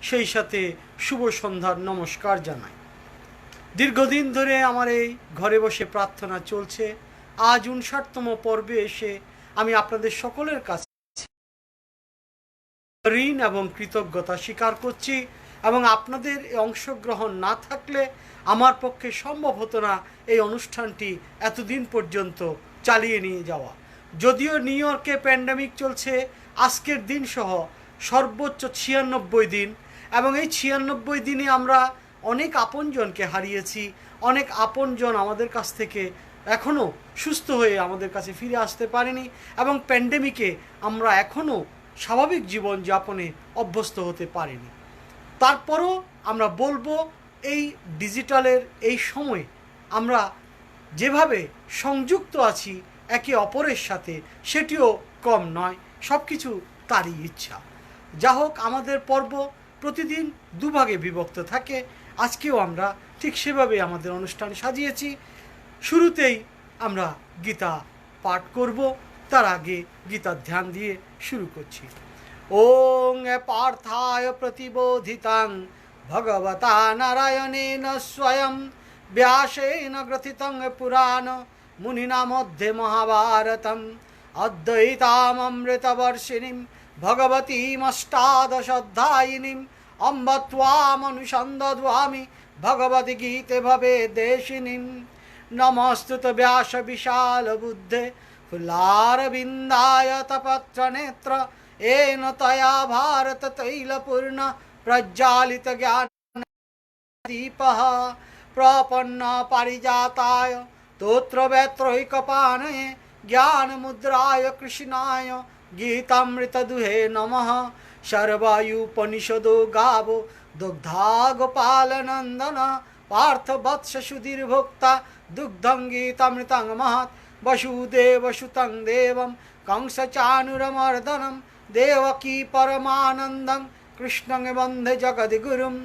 সেই সাথে শুভ সন্ধ্যার নমস্কার জানাই। দীর্ঘদিন ধরে আমার এই ঘরে বসে প্রার্থনা চলছে। আজ 59তম পর্বে এসে আমি আপনাদের সকলের কাছে ঋণ এবং কৃতজ্ঞতা স্বীকার করছি, এবং আপনাদের অংশগ্রহণ না থাকলে আমার পক্ষে সম্ভব হতো না এই অনুষ্ঠানটি এতদিন পর্যন্ত চালিয়ে নিয়ে যাওয়া। যদিও নিউ ইয়র্কে প্যান্ডেমিক চলছে আজকের দিন সহ সর্বোচ্চ 96 দিন, এবং এই 96 দিনে আমরা অনেক আপনজনকে হারিয়েছি। অনেক আপনজন আমাদের কাছ থেকে এখনও সুস্থ হয়ে আমাদের কাছে ফিরে আসতে পারেনি, এবং প্যান্ডেমিকে আমরা এখনও স্বাভাবিক জীবন যাপনে অভ্যস্ত হতে পারিনি। তারপরও আমরা বলবো, এই ডিজিটালের এই সময় আমরা যেভাবে সংযুক্ত আছি একে অপরের সাথে, সেটিও কম নয়। সব কিছু তারই ইচ্ছা। যা হোক, আমাদের পর্ব প্রতিদিন দুভাগে বিভক্ত থাকে। আজকেও আমরা ঠিক সেভাবে আমাদের অনুষ্ঠান সাজিয়েছি। শুরুতেই আমরা গীতা পাঠ করব। তার আগে গীতার ধ্যান দিয়ে শুরু করছি। ওং পার্থায় প্রতিবোধিতাং ভগবতা নারায়ণেন স্বয়ং ব্যাসেন গ্রথিতং পুরাণ মুনিনা মধ্যে মহাভারতম অদ্বৈতামৃতবর্ষিণীম ভগবতীমষ্টাদশাধ্যায়িনীম অম্ব ত্বামনুসন্দধামি ভগবদ্ গীতে ভবে দেশিনীম। নমস্তুত ব্যাস বিশাল বুদ্ধে ফুল্লারবিন্দায় তপত্র নেত্র येन तया भारत तैलपूर्ण प्रज्वालित ज्ञान दीपः प्रपन्न पारिजाताय तोत्रवेत्रैकपाणये ज्ञानमुद्राय कृष्णाय गीतामृतदुहे नमः। सर्वायुपनिषदो गावो दुग्धा गोपालनन्दन पार्थवत्स सुधीर्भोक्ता दुग्धं गीतामृतं महत् वसुदेवसुतं देवं कंसचाणूरमर्दनं देवकी परमानन्दं कृष्णं वन्दे जगद्गुरुं।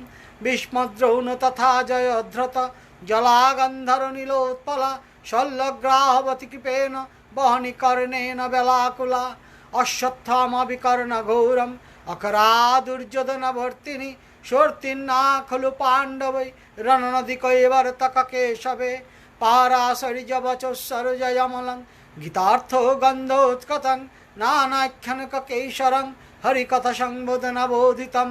भीष्मद्रोण तथा जयद्रथ जलागन्धरनीलोत्पला शल्यग्राहवती कृपेण वहनिकर्णेन वेलाकुला अश्वत्थामाविकर्णघोरम् अकरादुर्योधनवर्तिनी शोर्तिन्ना खलु पाण्डवै रणनदिकैवर्तककेशवे पाराशरिजवचोस्सरोजयमलं गीतार्थो गन्धोत्कटं नानाख्यानककेशरं हरिकथासंबोधनबोधितं।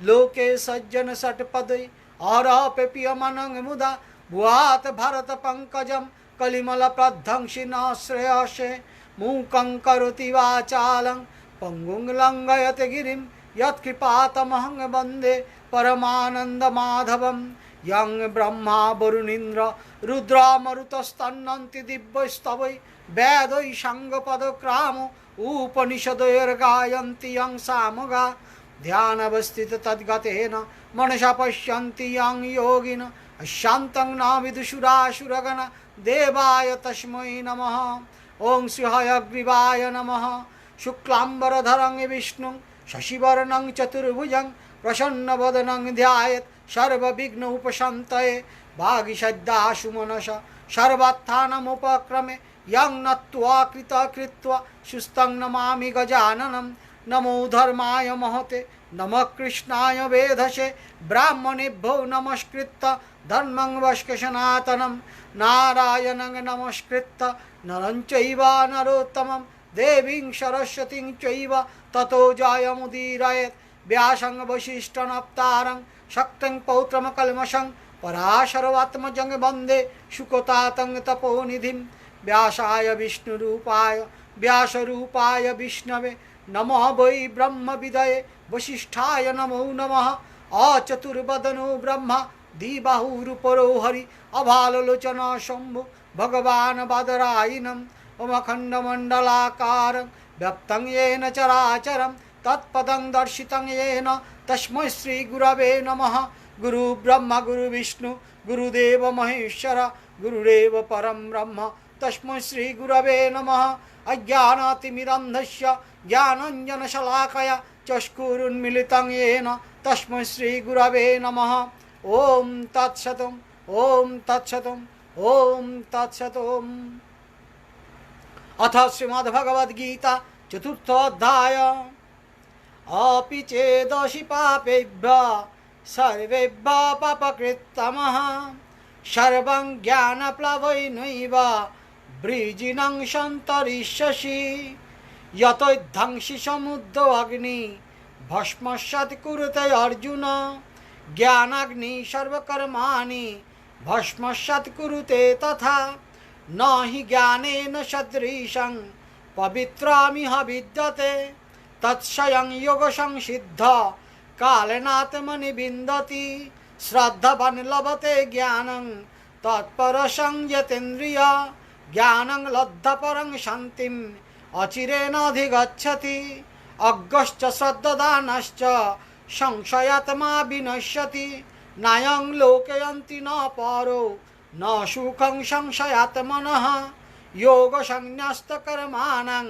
लोके सज्जन षट्पदै आराप्यमानं मुदा भुआत् भारतपङ्कजं कलिमलप्रध्वंसिनाश्रयसे मूकं करोति वाचालं पङ्गुं लङ्घयते गिरिं यत्कृपातमहं वन्दे परमानन्दमाधवं। यं ब्रह्मा वरुणीन्द्र रुद्रमरुतस्तन्नन्ति दिव्यस्तवै वेदै साङ्गपदक्रामो उपनिषदैर्गायन्ति यं सामगा ध्यानवस्थित तद्गतेन मनसा पश्यन्ति यं योगिन शान्तं न विदुषुरासुरगण देवाय तस्मै नमः। ॐ श्री हयग्रीवाय नमः। शुक्लाम्बरधरं विष्णुं शशिवर्णं चतुर्भुजं प्रसन्नवदनं ध्यायेत् सर्वविघ्न उपशान्तये। वागीषद्दाशु मनसा सर्वार्थानामुपक्रमे यं नत्वा कृतकृत्वा सुस्थं नमामि गजाननं। नमो धर्माय महते नमः कृष्णाय वेधसे ब्राह्मणेभ्यो नमस्कृत्य धर्मं वैष्णवं सनातनं। नारायणं नमस्कृत्य नरं चैव नरोत्तमं देवीं सरस्वतीं चैव ततो जयमुदीरयेत्। व्यासं वसिष्ठनप्तारं शक्तिं पौत्रमकल्मषं पराशरवात्मजं वन्दे शुकतातं तपोनिधिं। व्यासाय विष्णुरूपाय व्यासरूपाय विष्णवे नमः वै ब्रह्मविदये वसिष्ठाय नमो नमः। अचतुर्वदनो ब्रह्मा द्विबाहुरुपरो हरि अभाललोचन शम्भु भगवान् बादरायणम्। अखण्डमण्डलाकारं व्याप्तं येन चराचरं तत्पदं दर्शितं येन तस्मै श्रीगुरवे नमः। गुरु ब्रह्मा गुरु विष्णु गुरुदेव महेश्वर गुरुरेव परं ब्रह्म तस्मै श्रीगुरवे नमः। अज्ञानातिमिरन्धस्य ज्ञानाञ्जनशलाकया चक्षुरुन्मीलितं येन तस्मै श्रीगुरवे नमः। ॐ तत्सत् ॐ तत्सत् ॐ तत्सत्। अथ श्रीमद्भगवद्गीता चतुर्थोऽध्याय अपि चेदसि पापेभ्यः सर्वेभ्यः पापकृत्तमः सर्वं ज्ञानप्लवैनैव वृजिनं सन्तरिष्यसि यतोद्धंसि समुद्रो अग्नि भस्मसात् कुरुते अर्जुन ज्ञानाग्नि सर्वकर्माणि भस्मसात् कुरुते तथा न हि ज्ञानेन सदृशं पवित्रमिह विद्यते तत्स्वयं योगसंसिद्ध कालेनात्मनि विन्दति श्रद्धावान् लभते ज्ञानं तत्परं यतेन्द्रिय ज्ञानं लब्ध्वा परं शान्तिम् अचिरेणाधिगच्छति अज्ञश्च श्रद्धादानश्च संशयात्मा विनश्यति नायं लोकयन्ति न परो न सुखं संशयात्मनः योगसंन्यस्तकर्माणां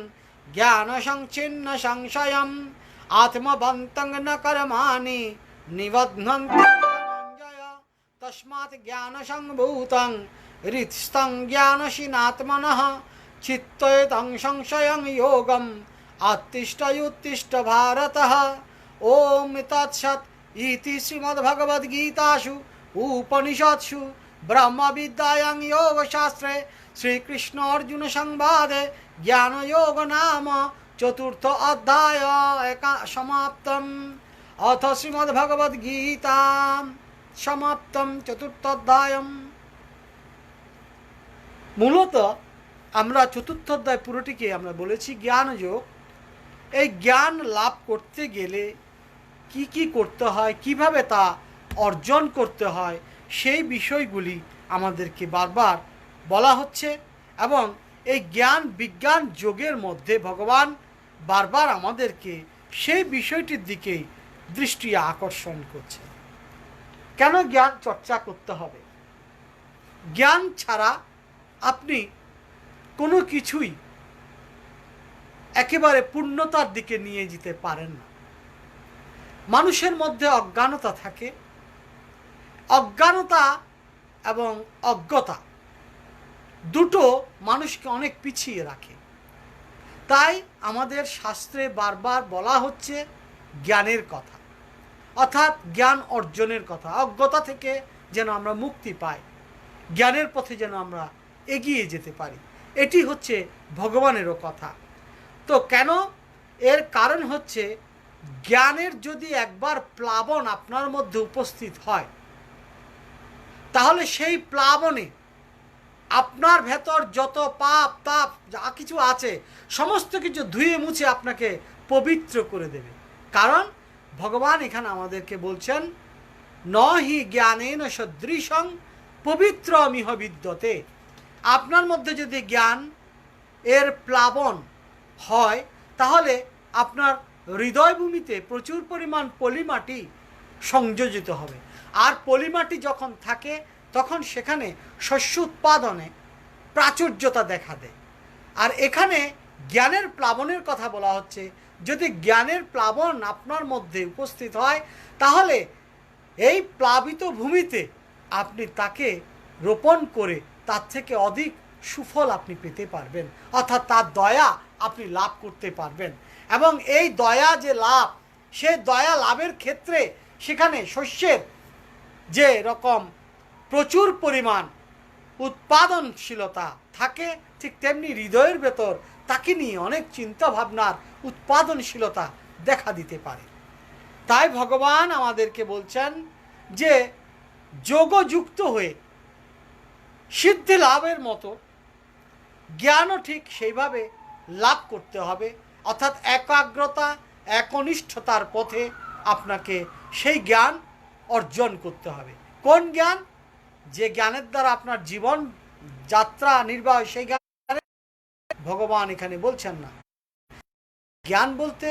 ज्ञानसंच्छिन्न संशयम् आत्मवन्तं न कर्माणि निबध्नन्ति धनञ्जय तस्मात् ज्ञानसम्भूतं हृत्स्थं ज्ञानशीनात्मनः चित्तयतं संशयं योगम् उत्तिष्ठ भारतः। ओम तत्सत् इति श्रीमद्भगवद्गीतासु उपनिषत्सु ब्रह्मविद्यायां योगशास्त्रे श्रीकृष्ण अर्जुन संवादे ज्ञानयोग नाम चतुर्थ अध्याय समाप्तम्। अथ श्रीमद्भगवद्गीता समाप्तम् चतुर्थ अध्यायम्। মূলত আমরা চতুর্থ অধ্যায় পুরোটিকে আমরা বলেছি জ্ঞানযোগ। এই জ্ঞান লাভ করতে গেলে কি কি করতে হয়, কিভাবে তা অর্জন করতে হয়, সেই বিষয়গুলি আমাদেরকে বারবার বলা হচ্ছে এবং এই জ্ঞান বিজ্ঞান যোগের মধ্যে ভগবান বারবার আমাদেরকে সেই বিষয়টির দিকেই দৃষ্টি আকর্ষণ করছে। কেন জ্ঞান চর্চা করতে হবে? জ্ঞান ছাড়া আপনি কোনো কিছুই একেবারে পূর্ণতার দিকে নিয়ে যেতে পারেন না। মানুষের মধ্যে অজ্ঞানতা থাকে। অজ্ঞানতা এবং অজ্ঞতা দুটো মানুষকে অনেক পিছিয়ে রাখে। তাই আমাদের শাস্ত্রে বারবার বলা হচ্ছে জ্ঞানের কথা, অর্থাৎ জ্ঞান অর্জনের কথা। অজ্ঞতা থেকে যেন আমরা মুক্তি পাই, জ্ঞানের পথে যেন আমরা এগিয়ে যেতে পারি, এটি হচ্ছে ভগবানেরও কথা। তো কেন? এর কারণ হচ্ছে জ্ঞানের যদি একবার প্লাবন আপনার মধ্যে উপস্থিত হয়, তাহলে সেই প্লাবনে আপনার ভেতর যত পাপ তাপ যা কিছু আছে সমস্ত কিছু ধুয়ে মুছে আপনাকে পবিত্র করে দেবে। কারণ ভগবান এখানে আমাদেরকে বলছেন ন হি জ্ঞানেন সদৃশং পবিত্রমিহ বিদ্যতে। আপনার মধ্যে যদি জ্ঞান এর প্লাবন হয় তাহলে আপনার হৃদয়ভূমিতে প্রচুর পরিমাণ পলিমাটি সংযোজিত হবে। আর পলিমাটি যখন থাকে তখন সেখানে শস্য উৎপাদনে প্রাচুর্যতা দেখা দেয়। আর এখানে জ্ঞানের প্লাবনের কথা বলা হচ্ছে। যদি জ্ঞানের প্লাবন আপনার মধ্যে উপস্থিত হয় তাহলে এই প্লাবিত ভূমিতে আপনি তাকে রোপণ করে তার থেকে অধিক সুফল আপনি পেতে পারবেন, অর্থাৎ তার দয়া আপনি লাভ করতে পারবেন। এবং এই দয়া যে লাভ, সে দয়া লাভের ক্ষেত্রে সেখানে শস্যের যে রকম প্রচুর পরিমাণ উৎপাদনশীলতা থাকে, ঠিক তেমনি হৃদয়ের ভেতর তাকে নিয়ে অনেক চিন্তা ভাবনার উৎপাদনশীলতা দেখা দিতে পারে। তাই ভগবান আমাদেরকে বলছেন যে যোগযুক্ত হয়ে সিদ্ধি লাভের মতো জ্ঞানও ঠিক সেইভাবে লাভ করতে হবে। অর্থাৎ একাগ্রতা একনিষ্ঠতার পথে আপনাকে সেই জ্ঞান অর্জন করতে হবে। কোন জ্ঞান? যে জ্ঞানের দ্বারা আপনার জীবন যাত্রা নির্বাহ, সেই জ্ঞান ভগবান এখানে বলছেন না। জ্ঞান বলতে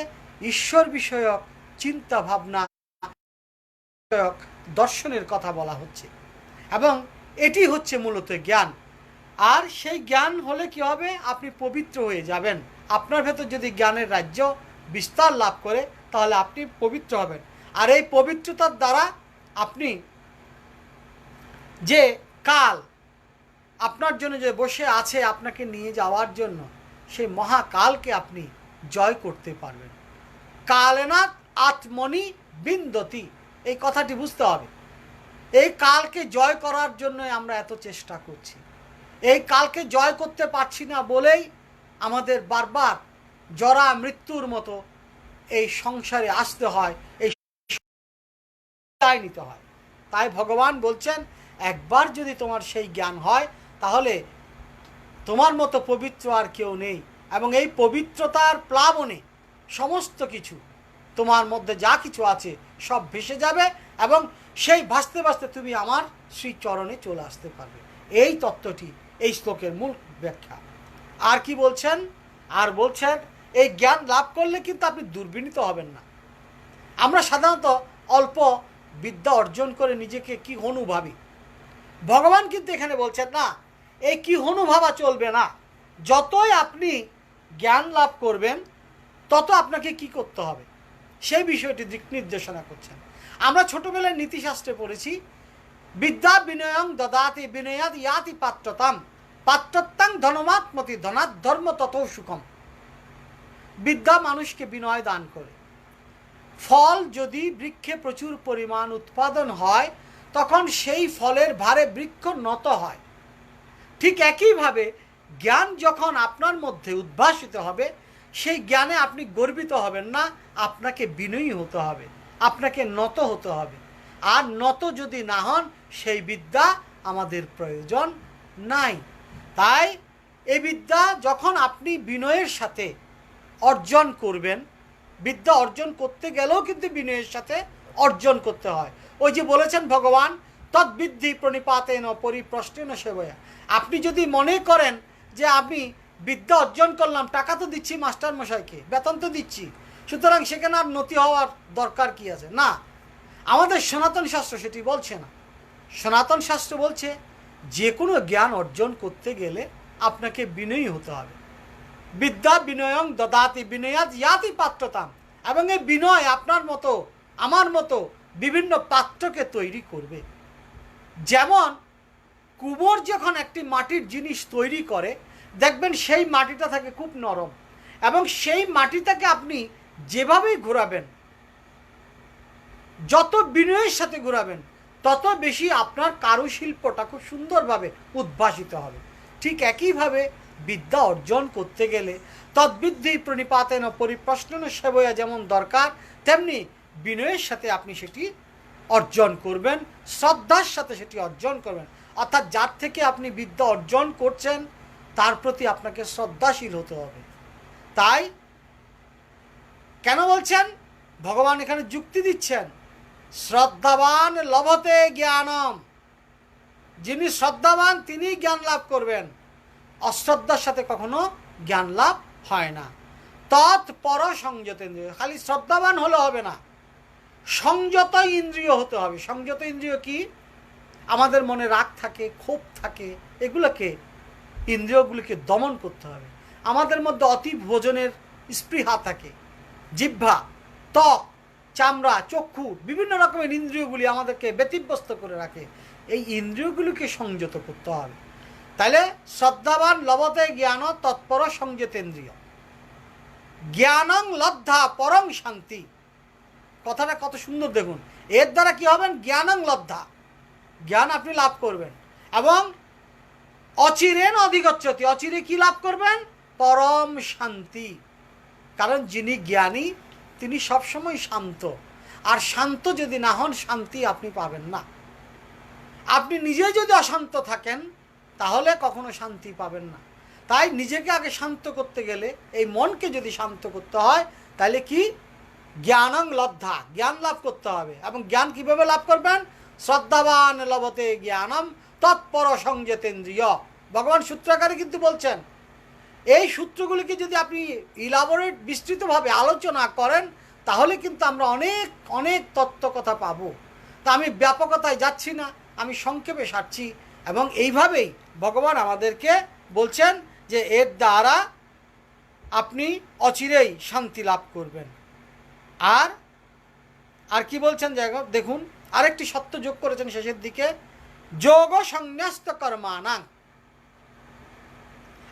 ঈশ্বর বিষয়ক চিন্তা ভাবনা বিষয়ক দর্শনের কথা বলা হচ্ছে এবং এটি হচ্ছে মূলত জ্ঞান। আর সেই জ্ঞান হলে কি হবে? আপনি পবিত্র হয়ে যাবেন। আপনার ভেতর যদি জ্ঞানের রাজ্য বিস্তার লাভ করে তাহলে আপনি পবিত্র হবেন। আর এই পবিত্রতার দ্বারা আপনি যে কাল আপনার জন্য যে বসে আছে আপনাকে নিয়ে যাওয়ার জন্য, সেই মহাকালকে আপনি জয় করতে পারবেন। কালেনাথ আত্মনি বিন্দতি। এই কথাটি বুঝতে হবে। এই কালকে জয় করার জন্য আমরা এত চেষ্টা করছি। এই কালকে জয় করতে পারছি না বলেই আমাদের বারবার জরা মৃত্যুর মতো এই সংসারে আসতে হয়, এই নিতে হয়। তাই ভগবান বলছেন, একবার যদি তোমার সেই জ্ঞান হয় তাহলে তোমার মতো পবিত্র আর কেউ নেই, এবং এই পবিত্রতার প্লাবনে সমস্ত কিছু তোমার মধ্যে যা কিছু আছে সব ভেসে যাবে, এবং সেই ভাসতে ভাসতে তুমি আমার শ্রীচরণে চলে আসতে পারবে। এই তত্ত্বটি এই শ্লোকের মূল ব্যাখ্যা। আর কি বলছেন? আর বলছেন, এই জ্ঞান লাভ করলে কিন্তু আপনি দুর্বিনীত হবেন না। আমরা সাধারণত অল্প বিদ্যা অর্জন করে নিজেকে কি হনু ভাবি। ভগবান কিন্তু এখানে বলছেন না, এই কি হনু ভাবা চলবে না। যতই আপনি জ্ঞান লাভ করবেন তত আপনাকে কি করতে হবে সেই বিষয়টি দিক নির্দেশনা করছেন। আমরা ছোটবেলায় নীতিশাস্ত্রে পড়েছি, বিদ্যা বিনয়ং দদাতি বিনয়াদ ইয়াতি পাত্রতাম পাত্রত্যাং ধনমাত্মতি ধনাৎ ধর্ম তত সুখম। বিদ্যা মানুষকে বিনয় দান করে। ফল যদি বৃক্ষে প্রচুর পরিমাণ উৎপাদন হয় তখন সেই ফলের ভারে বৃক্ষ নত হয়। ঠিক একইভাবে জ্ঞান যখন আপনার মধ্যে উদ্ভাসিত হবে, সেই জ্ঞানে আপনি গর্বিত হবেন না, আপনাকে বিনয়ী হতে হবে, আপনাকে নত হতে হবে। আর নত যদি না হন, সেই বিদ্যা আমাদের প্রয়োজন নাই। তাই এই বিদ্যা যখন আপনি বিনয়ের সাথে অর্জন করবেন, বিদ্যা অর্জন করতে গেলেও কিন্তু বিনয়ের সাথে অর্জন করতে হয়। ওই যে বলেছেন ভগবান, তদ্বিদ্ধি প্রণিপাতেন পরিপ্রশ্নেন সেবয়া। আপনি যদি মনে করেন যে আমি বিদ্যা অর্জন করলাম, টাকা তো দিচ্ছি মাস্টার মশাইকে, বেতন তো দিচ্ছি, সুতরাং সেখানে আর নতি হওয়ার দরকার কি আছে? না, আমাদের সনাতন শাস্ত্র সেটি বলছে না। সনাতন শাস্ত্র বলছে যে কোনো জ্ঞান অর্জন করতে গেলে আপনাকে বিনয়ী হতে হবে। বিদ্যা বিনয়ং দদাতি বিনয়াদ ইয়াতি পাত্রতাম। এবং এই বিনয় আপনার মতো আমার মতো বিভিন্ন পাত্রকে তৈরি করবে। যেমন কুমোর যখন একটি মাটির জিনিস তৈরি করে, দেখবেন সেই মাটিটা থাকে খুব নরম, এবং সেই মাটিটাকে আপনি যেভাবেই ঘোরাবেন, যত বিনয়ের সাথে ঘোরাবেন, তত বেশি আপনার কারুশিল্পটা খুব সুন্দরভাবে উদ্ভাসিত হবে। ঠিক একইভাবে বিদ্যা অর্জন করতে গেলে তদ্বিদ্ধি প্রণিপাতেন পরিপ্রশ্নেন সেবয়া যেমন দরকার, তেমনি বিনয়ের সাথে আপনি সেটি অর্জন করবেন, শ্রদ্ধার সাথে সেটি অর্জন করবেন। অর্থাৎ যার থেকে আপনি বিদ্যা অর্জন করছেন তার প্রতি আপনাকে শ্রদ্ধাশীল হতে হবে। তাই কেন বলছেন? ভগবান এখানে যুক্তি দিচ্ছেন, শ্রদ্ধাবান লভতে জ্ঞানম। যিনি শ্রদ্ধাবান তিনি জ্ঞান লাভ করবেন, অশ্রদ্ধার সাথে কখনো জ্ঞান লাভ হয় না। তৎপর সংযত ইন্দ্রিয়। খালি শ্রদ্ধাবান হলে হবে না, সংযত ইন্দ্রিয় হতে হবে। সংযত ইন্দ্রিয় কি? আমাদের মনে রাগ থাকে, ক্ষোভ থাকে, এগুলোকে ইন্দ্রিয়গুলিকে দমন করতে হবে। আমাদের মধ্যে অতি ভোজনের স্পৃহা থাকে, জিহ্বা, ত্বক, চামড়া, চক্ষু, বিভিন্ন রকমের ইন্দ্রিয়গুলি আমাদেরকে ব্যতিব্যস্ত করে রাখে। এই ইন্দ্রিয়গুলিকে সংযত করতে হবে। তাহলে শ্রদ্ধাবান লভতে জ্ঞান তৎপর সংযতেন্দ্রিয়। জ্ঞানং লব্ধা পরং শান্তি। কথাটা কত সুন্দর দেখুন। এর দ্বারা কি হবেন? জ্ঞানং লব্ধা, জ্ঞান আপনি লাভ করবেন, এবং অচিরেন অধিগচ্ছতি। অচিরে কি লাভ করবেন? পরম শান্তি। কারণ যিনি জ্ঞানী তিনি সবসময় শান্ত, আর শান্ত যদি না হন শান্তি আপনি পাবেন না। আপনি নিজে যদি অশান্ত থাকেন তাহলে কখনো শান্তি পাবেন না। তাই নিজেকে আগে শান্ত করতে গেলে, এই মনকে যদি শান্ত করতে হয়, তাহলে কি? জ্ঞানং লব্ধা, জ্ঞান লাভ করতে হবে। এবং জ্ঞান কিভাবে লাভ করবেন? শ্রদ্ধাবান লভতে জ্ঞানম তৎপর সংযতেন্দ্রিয়। ভগবান সূত্রাকারে কিন্তু বলছেন, এই সূত্রগুলিকে যদি আপনি ইলাবোরেট বিস্তৃতভাবে আলোচনা করেন তাহলে কিন্তু আমরা অনেক অনেক তত্ত্ব কথা পাবো। তা আমি ব্যাপকতায় যাচ্ছি না, আমি সংক্ষেপে সারছি। এবং এইভাবেই ভগবান আমাদেরকে বলছেন যে এর দ্বারা আপনি অচিরেই শান্তি লাভ করবেন। আর আর কি বলছেন দেখুন, আরেকটি সত্য যোগ করেছেন শেষের দিকে, যোগ সংন্যস্ত কর্মানাং।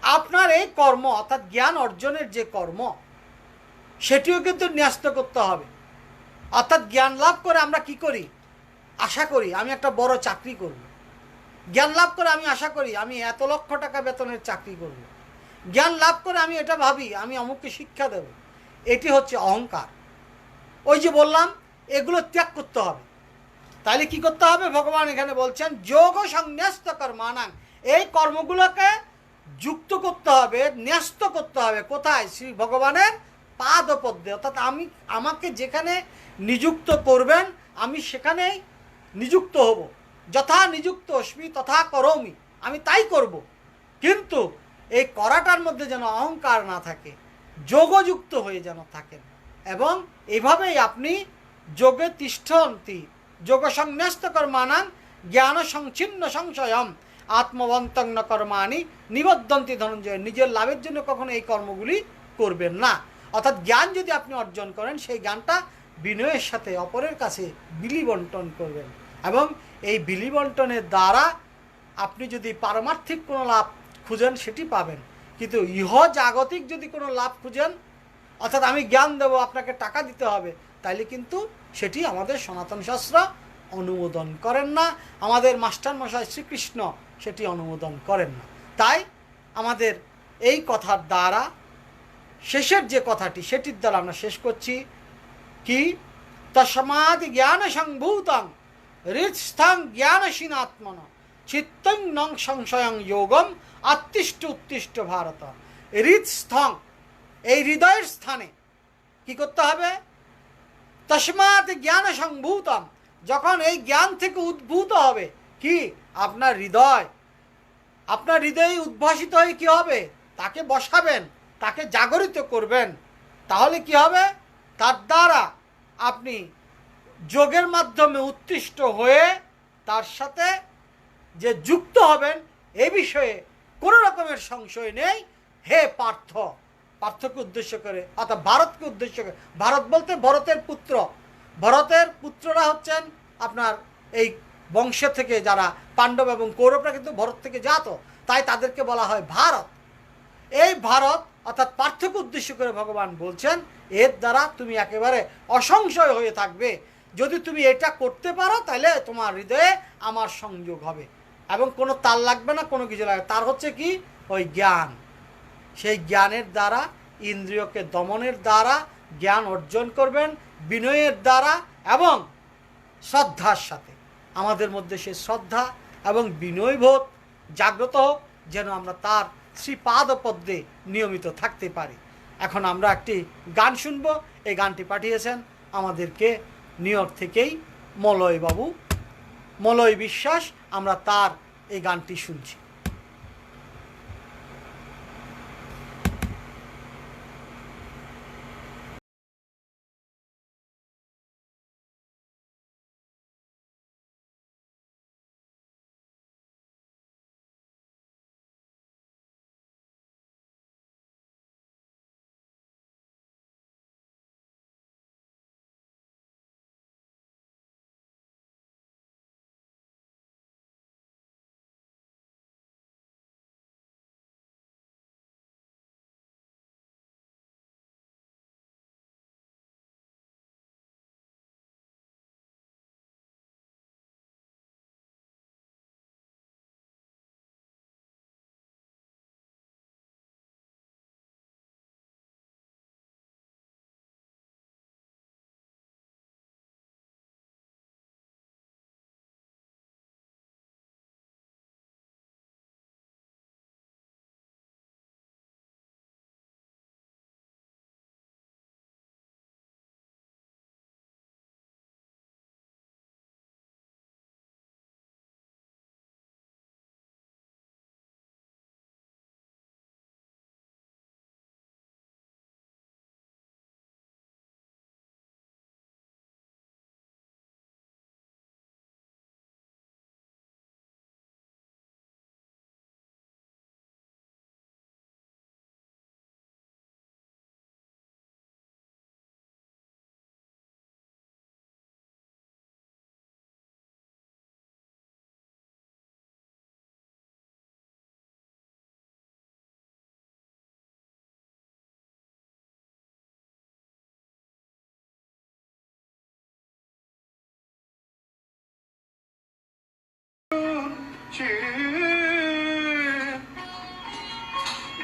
আপনার এই কর্ম অর্থাৎ জ্ঞান অর্জনের যে কর্ম, সেটিও কিন্তু ন্যস্ত করতে হবে। অর্থাৎ জ্ঞান লাভ করে আমরা কি করি, আশা করি আমি একটা বড় চাকরি করব। জ্ঞান লাভ করে আমি আশা করি আমি এত লক্ষ টাকা বেতনের চাকরি করব। জ্ঞান লাভ করে আমি এটা ভাবি আমি অমুককে শিক্ষা দেব। এটি হচ্ছে অহংকার। ওই যে বললাম, এগুলো ত্যাগ করতে হবে। তাহলে কি করতে হবে, ভগবান এখানে বলছেন যোগ সংন্যস্ত কর্মানাং, এই কর্মগুলোকে যুক্ত করতে হবে, ন্যস্ত করতে হবে। কোথায়? শ্রী ভগবানের পাদপদ্মে। অর্থাৎ আমাকে যেখানে নিযুক্ত করবেন আমি সেখানেই নিযুক্ত হব। যথা নিযুক্ত অস্মি তথা করমি, আমি তাই করব। কিন্তু এই করাটার মধ্যে যেন অহংকার না থাকে, যোগযুক্ত হয়ে যেন থাকেন। এবং এইভাবেই আপনি যোগে তিষ্ঠন্তি যোগ সংন্যস্ত কর্মানাং জ্ঞান সংচ্ছিন্ন সংশয়ম আত্মবন্তং ন কর্মাণি নিবদ্ধন্তি ধনঞ্জয়। নিজের লাভের জন্য কখনো এই কর্মগুলি করবেন না। অর্থাৎ জ্ঞান যদি আপনি অর্জন করেন, সেই জ্ঞানটা বিনয়ের সাথে অপরের কাছে বিলি বন্টন করবেন। এবং এই বিলি বন্টনের দ্বারা আপনি যদি পারমার্থিক কোনো লাভ খুঁজেন সেটি পাবেন। কিন্তু ইহ জাগতিক যদি কোনো লাভ খুঁজেন, অর্থাৎ আমি জ্ঞান দেবো আপনাকে টাকা দিতে হবে, তাইলে কিন্তু সেটি আমাদের সনাতন শাস্ত্র অনুমোদন করেন না, আমাদের মাস্টার মশাই শ্রীকৃষ্ণ সেটি অনুমোদন করেন না। তাই আমাদের এই কথার দ্বারা শেষের যে কথাটি, সেটির দ্বারা আমরা শেষ করছি কি, তস্মাৎ জ্ঞান সংভূতং হৃৎস্থং জ্ঞানসীনাত্মন চিত্তং নং সংশয়ং যোগম আত্তিষ্ঠ উত্তিষ্ঠ ভারত। হৃৎস্থং, এই হৃদয়ের স্থানে কি করতে হবে, তস্মাৎ জ্ঞান সংভূতম, যখন এই জ্ঞান থেকে উদ্ভূত হবে কি আপনার হৃদয়, আপনার হৃদয়ে উদ্ভাসিত হয়ে কি হবে, তাকে বসাবেন, তাকে জাগরিত করবেন। তাহলে কি হবে, তার দ্বারা আপনি যোগের মাধ্যমে উত্তিষ্ঠ হয়ে তার সাথে যে যুক্ত হবেন এ বিষয়ে কোনো রকমের সংশয় নেই। হে পার্থ, পার্থকে উদ্দেশ্য করে, অর্থাৎ ভারতকে উদ্দেশ্য করে, ভারত বলতে ভরতের পুত্র, ভরতের পুত্ররা হচ্ছেন আপনার এই বংশ থেকে যারা পাণ্ডব এবং কৌরবরা কিন্তু ভরত থেকে জাত, তাই তাদেরকে বলা হয় ভারত। এই ভারত অর্থাৎ পার্থকে উদ্দেশ্য করে ভগবান বলছেন এর দ্বারা তুমি একেবারে অসংশয় হয়ে থাকবে। যদি তুমি এটা করতে পারো তাহলে তোমার হৃদয়ে আমার সংযোগ হবে এবং কোনো তাল লাগবে না, কোনো কিছু লাগবে। তার হচ্ছে কি, ওই জ্ঞান। সেই জ্ঞানের দ্বারা, ইন্দ্রিয়কে দমনের দ্বারা জ্ঞান অর্জন করবেন, বিনয়ের দ্বারা এবং শ্রদ্ধার সাথে। আমাদের মধ্যে সে শ্রদ্ধা এবং বিনয়বোধ জাগ্রত হোক, যেন আমরা তার শ্রীপাদপদ্মে নিয়মিত থাকতে পারি। এখন আমরা একটি গান শুনব। এই গানটি পাঠিয়েছেন আমাদেরকে নিউ ইয়র্ক থেকেই মলয় বাবু, মলয় বিশ্বাস। আমরা তার এই গানটি শুনছি।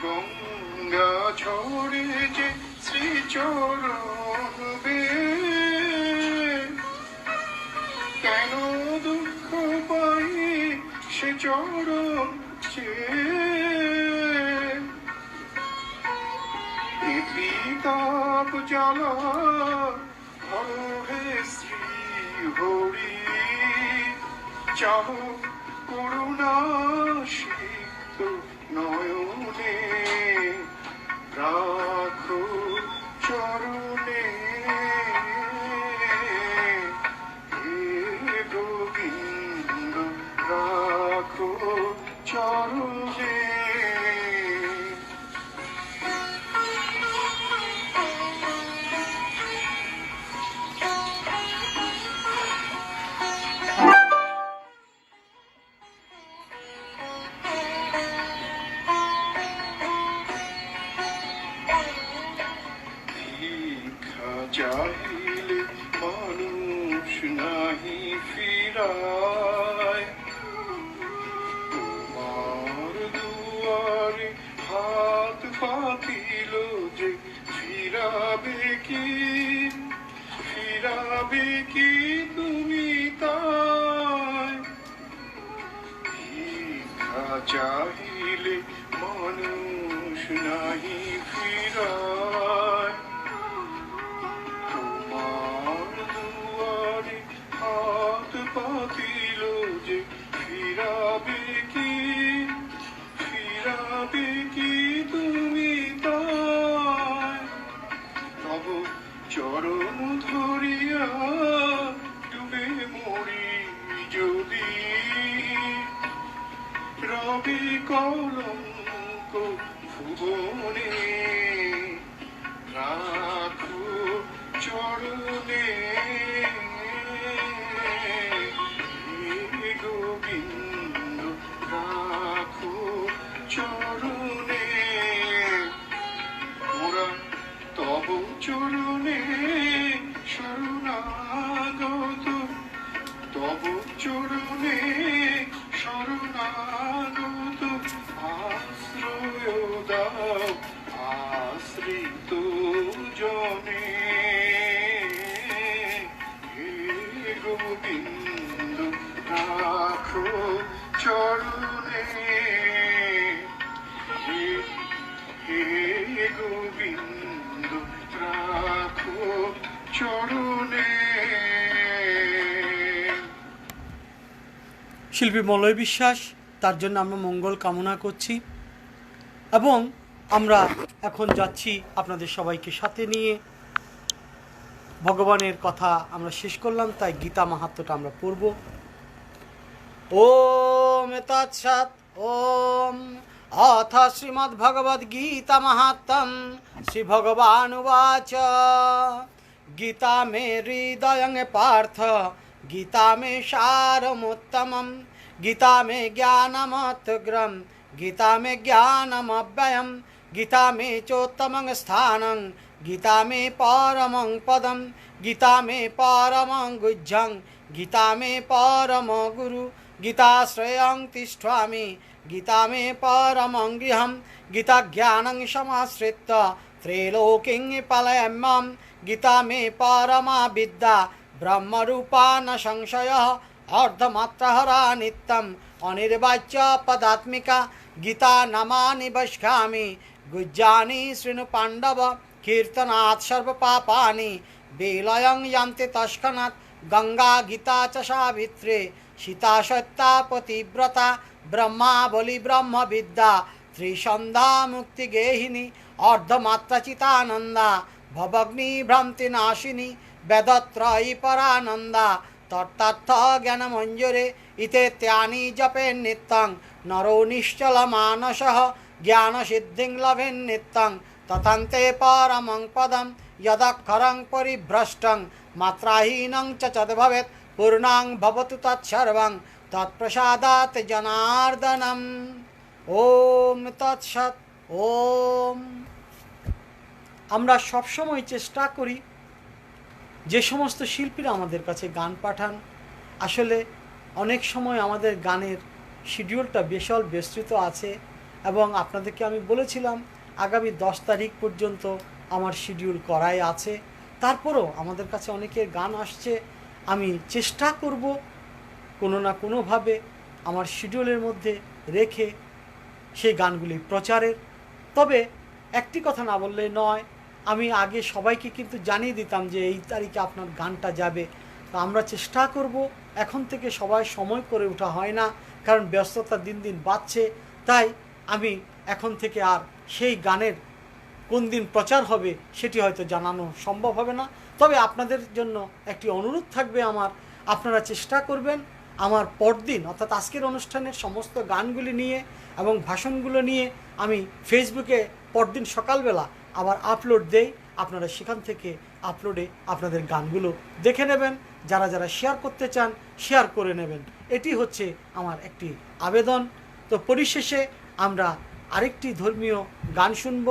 গঙ্গা ঝরে যে শ্রীচরণ কেন দুঃখ পাই সে চরণ তাপ জ্বালা হে শ্রী হরি চাহ করুণা সিক্ত নয়নে রাখো চরণে হে গোবিন্দ রাখো চরণে চাইলে মানুষ নাহি ফিরায় তোমার দুয়ারে হাত পাতিল যে ফিরাবে কি তুমি তাই ভিক্ষা চাইলে মানুষ নাহি ফিরায় পাতিল যে ফিরাবে কি তুমি তাই তব চরণ ধরিয়া ডুবে মরি যদি রবি কলঙ্ক ভুবনে রাখো চরণে গোবিন্দ রাখো চরণে ওরা তব চরণে শরণাগত তব চরণে শরণাগত আশ্রয় দাও আশ্রিত জনে হে গোবিন্দ রাখো চরণে হে গোবিন্দ রাখো চরণে। শিল্পী মলয় বিশ্বাস, তার জন্য আমরা মঙ্গল কামনা করছি এবং আমরা এখন যাচ্ছি আপনাদের সবাইকে সাথে নিয়ে। ভগবানের কথা আমরা শেষ করলাম, তাই গীতা মাহাত্ম্যটা আমরা পড়ব। ওম তৎসৎ। ওম অথ শ্রীমদ্ ভগবদ গীতা মাহাত্ম্যম শ্রী ভগবানুবাচ গীতা মে হৃদয়ং পার্থ গীতা মে সারমোত্তমম গীতা মে জ্ঞানমতগ্রম গীতা মে জ্ঞানমব্যয়ম গীতা মে চোত্তমং স্থানং গীতা মে পরমং পদম গীতা মে পরমং গুহ্যং গীতা মে পরম গুরু গীতাশ্রয়ং তিষ্ঠামি গীতা মে পরমং গৃহম গীতা জ্ঞানং সমাশ্রিত্য ত্রৈলোকিং পলয়ম্যম গীতা মে পরমা বিদ্যা ব্রহ্মরূপা ন সংশয়ঃ অর্ধমাত্রহরা নিত্যম অনির্বাচ্য পদাত্মিকা গীতা নমানি বৈষ্কামি গুজ্জানি শৃণু পাণ্ডব কীর্তনাৎ সর্বপাপানি বিলয়ং यान्ति তস্কনাৎ গঙ্গা গীতা চ সাবিত্রী সীতা সত্যা পতিব্রতা ব্রহ্মা বলি ব্রহ্ম বিদ্যা ত্রিসন্ধ্যা মুক্তি গেহিনী অর্ধমাত্রচিতানন্দা ভবগ্নি ভ্রান্তি নাশিনী বেদত্রয়ী পরানন্দা তত্তথ জ্ঞানমঞ্জুরে ইতেত্যানি জপে নিত্যং নরো নিশ্চল মানসঃ জ্ঞান সিদ্ধিং লভেন নিত্যং তথান্তে পরমং পদম यदक्षरं परिभ्रष्टं मात्राहीनं च तद्भवेत् पूर्णां भवतु तत्सर्वं तत्प्रसादात् जनार्दनम्। ओम तत्सत्। ओम। আমরা সবসময় চেষ্টা করি যে সমস্ত শিল্পীরা আমাদের কাছে গান পাঠান, আসলে অনেক সময় আমাদের গানের শিডিউলটা বিশাল বিস্তৃত আছে এবং আপনাদেরকে আমি বলেছিলাম আগামী 10 তারিখ পর্যন্ত আমার শিডিউল করাই আছে। তারপরও আমাদের কাছে অনেকের গান আসছে, আমি চেষ্টা করব কোনো না কোনোভাবে আমার শিডিউলের মধ্যে রেখে সেই গানগুলি প্রচারের। তবে একটি কথা না বললে নয়, আমি আগে সবাইকে কিন্তু জানিয়ে দিতাম যে এই তারিখে আপনার গানটা যাবে। তো আমরা চেষ্টা করব, এখন থেকে সবাই সময় করে ওঠা হয় না, কারণ ব্যস্ততা দিন দিন বাড়ছে। তাই আমি এখন থেকে আর সেই গানের কোন দিন প্রচার হবে সেটি হয়তো জানানো সম্ভব হবে না। তবে আপনাদের জন্য একটি অনুরোধ থাকবে আমার, আপনারা চেষ্টা করবেন আমার পরদিন অর্থাৎ আজকের অনুষ্ঠানের সমস্ত গানগুলি নিয়ে এবং ভাষণগুলো নিয়ে আমি ফেসবুকে পরদিন সকালবেলা আবার আপলোড দেই। আপনারা সেখান থেকে আপলোডে আপনাদের গানগুলো দেখে নেবেন, যারা যারা শেয়ার করতে চান শেয়ার করে নেবেন, এটি হচ্ছে আমার একটি আবেদন। তো পরিশেষে আমরা আরেকটি ধর্মীয় গান শুনব।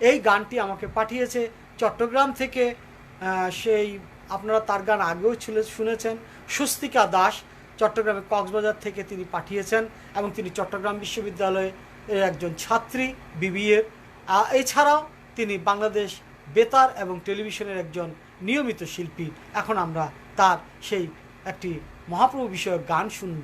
এই গানটি আমাকে পাঠিয়েছে চট্টগ্রাম থেকে, সেই আপনারা তার গান আগেও শুনেছেন, স্বস্তিকা দাস, চট্টগ্রামের কক্সবাজার থেকে তিনি পাঠিয়েছেন এবং তিনি চট্টগ্রাম বিশ্ববিদ্যালয়ের একজন ছাত্রী বিবিএর। এছাড়াও তিনি বাংলাদেশ বেতার এবং টেলিভিশনের একজন নিয়মিত শিল্পী। এখন আমরা তার সেই একটি মহাপ্রভু বিষয়ক গান শুনব।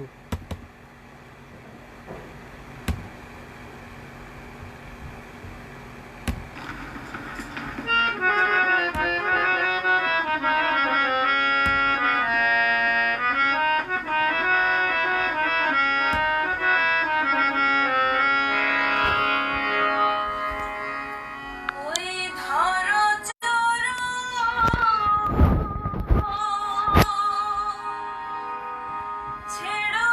ছেড়ো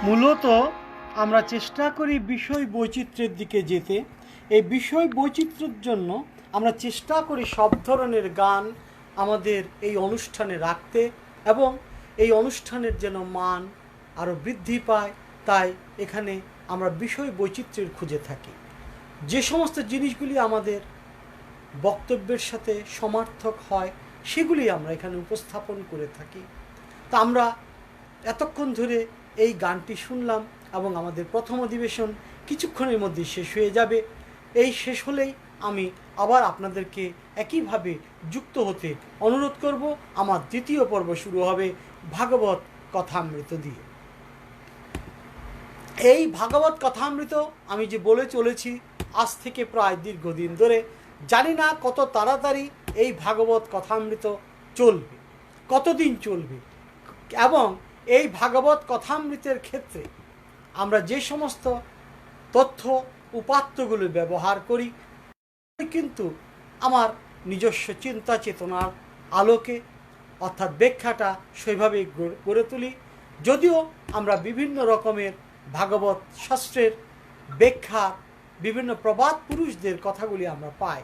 মূলত আমরা চেষ্টা করি বিষয় বৈচিত্র্যের দিকে যেতে। এই বিষয় বৈচিত্র্যের জন্য আমরা চেষ্টা করি সব ধরনের গান আমাদের এই অনুষ্ঠানে রাখতে এবং এই অনুষ্ঠানের যেন মান আরও বৃদ্ধি পায়। তাই এখানে আমরা বিষয় বৈচিত্র্যের খুঁজে থাকি। যে সমস্ত জিনিসগুলি আমাদের বক্তব্যের সাথে সমার্থক হয় সেগুলি আমরা এখানে উপস্থাপন করে থাকি। তা আমরা এতক্ষণ ধরে এই গানটি শুনলাম এবং আমাদের প্রথম অধিবেশন কিছুক্ষণের মধ্যে শেষ হয়ে যাবে। এই শেষ হলেই আমি আবার আপনাদেরকে একইভাবে যুক্ত হতে অনুরোধ করব। আমার দ্বিতীয় পর্ব শুরু হবে ভাগবত কথামৃত দিয়ে। এই ভাগবত কথামৃত আমি যে বলে চলেছি আজ থেকে প্রায় দীর্ঘদিন ধরে, জানি না কত তাড়াতাড়ি এই ভাগবত কথামৃত চলবে, কতদিন চলবে, এবং এই ভাগবত কথামৃতের ক্ষেত্রে আমরা যে সমস্ত তথ্য উপাত্তগুলো ব্যবহার করি কিন্তু আমার নিজস্ব চিন্তা চেতনার আলোকে, অর্থাৎ ব্যাখ্যাটা সেইভাবেই গড়ে তুলি। যদিও আমরা বিভিন্ন রকমের ভাগবত শাস্ত্রের ব্যাখ্যা, বিভিন্ন প্রবাদ পুরুষদের কথাগুলি আমরা পাই,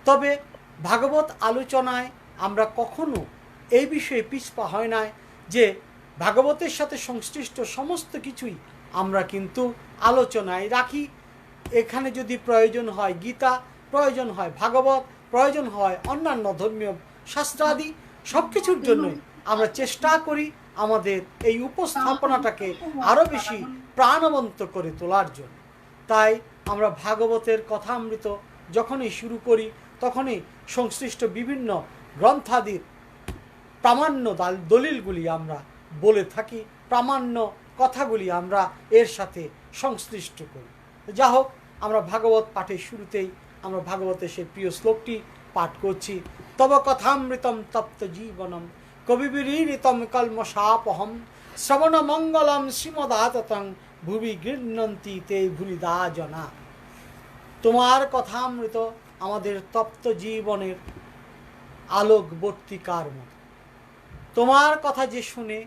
তবে ভাগবত আলোচনায় আমরা কখনো এই বিষয়ে পিছপা হয় না যে ভাগবতের সাথে সংশ্লিষ্ট সমস্ত কিছুই আমরা কিন্তু আলোচনায় রাখি। এখানে যদি প্রয়োজন হয় গীতা, প্রয়োজন হয় ভাগবত, প্রয়োজন হয় অন্যান্য ধর্মীয় শাস্ত্রাদি, সব কিছুর জন্যই আমরা চেষ্টা করি আমাদের এই উপস্থাপনাটাকে আরও বেশি প্রাণবন্ত করে তোলার জন্য। তাই আমরা ভাগবতের কথামৃত যখনই শুরু করি তখনই সংশ্লিষ্ট বিভিন্ন গ্রন্থাদির প্রামাণ্য দলিলগুলি আমরা বলে থাকি, প্রামাণ্য কথাগুলি আমরা এর সাথে সংশ্লিষ্ট করি। যা হোক, আমরা ভাগবত পাঠের শুরুতেই আমরা ভাগবতের সেই প্রিয় শ্লোকটি পাঠ করছি। তব কথামৃতম তপ্ত জীবনম কবিবিরীরিতম কলমশাপহম শ্রবণ মঙ্গলম শ্রীমদাততং ভুবি গৃহ্ণন্তি তে ভুরিদা জনা। তোমার কথামৃত আমাদের তপ্ত জীবনের আলোকবর্তিকার মতো। তোমার কথা যে শুনে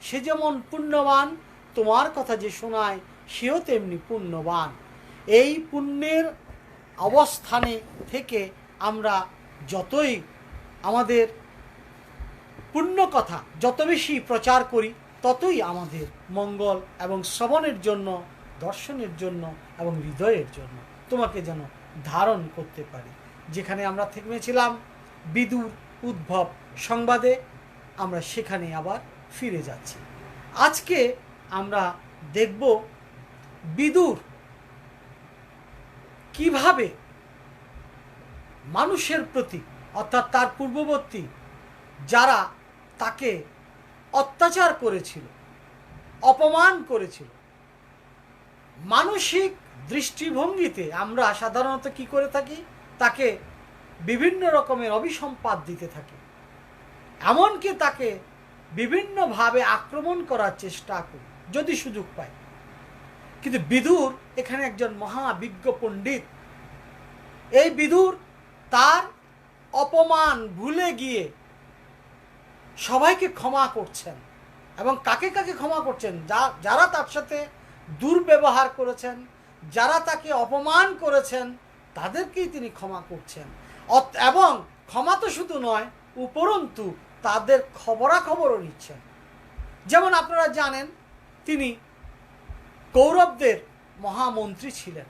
সে যেমন পুণ্যবান, তোমার কথা যে শোনায় সেও তেমনি পুণ্যবান। এই পুণ্যের অবস্থানে থেকে আমরা যতই আমাদের পুণ্য কথা যত বেশি প্রচার করি ততই আমাদের মঙ্গল, এবং শ্রবণের জন্য, দর্শনের জন্য এবং হৃদয়ের জন্য তোমাকে যেন ধারণ করতে পারি। যেখানে আমরা থেমেছিলাম বিদুর উদ্ভব সংবাদে, আমরা সেখানে আবার ফিরে যাচ্ছি। আজকে আমরা দেখব বিদুর কিভাবে মানুষের প্রতি, অর্থাৎ তার পূর্ববর্তী যারা তাকে অত্যাচার করেছিল, অপমান করেছিল, মানসিক দৃষ্টিভঙ্গিতে আমরা সাধারণত কি করে থাকি, তাকে বিভিন্ন রকমের অভিসম্পাত দিতে থাকি, এমনকি তাকে বিভিন্নভাবে আক্রমণ করার চেষ্টা করি যদি সুযোগ পাই। কিন্তু বিদুর এখানে একজন মহাবিজ্ঞ পণ্ডিত। এই বিদুর তার অপমান ভুলে গিয়ে সবাইকে ক্ষমা করছেন, এবং কাকে কাকে ক্ষমা করছেন, যারা তার সাথে দুর্ব্যবহার করেছেন, যারা তাকে অপমান করেছেন তাদেরকেই তিনি ক্ষমা করছেন। এবং ক্ষমা তো শুধু নয়, উপরন্তু তাদের খবরাখবরও নিচ্ছেন। যেমন আপনারা জানেন তিনি কৌরবদের মহামন্ত্রী ছিলেন।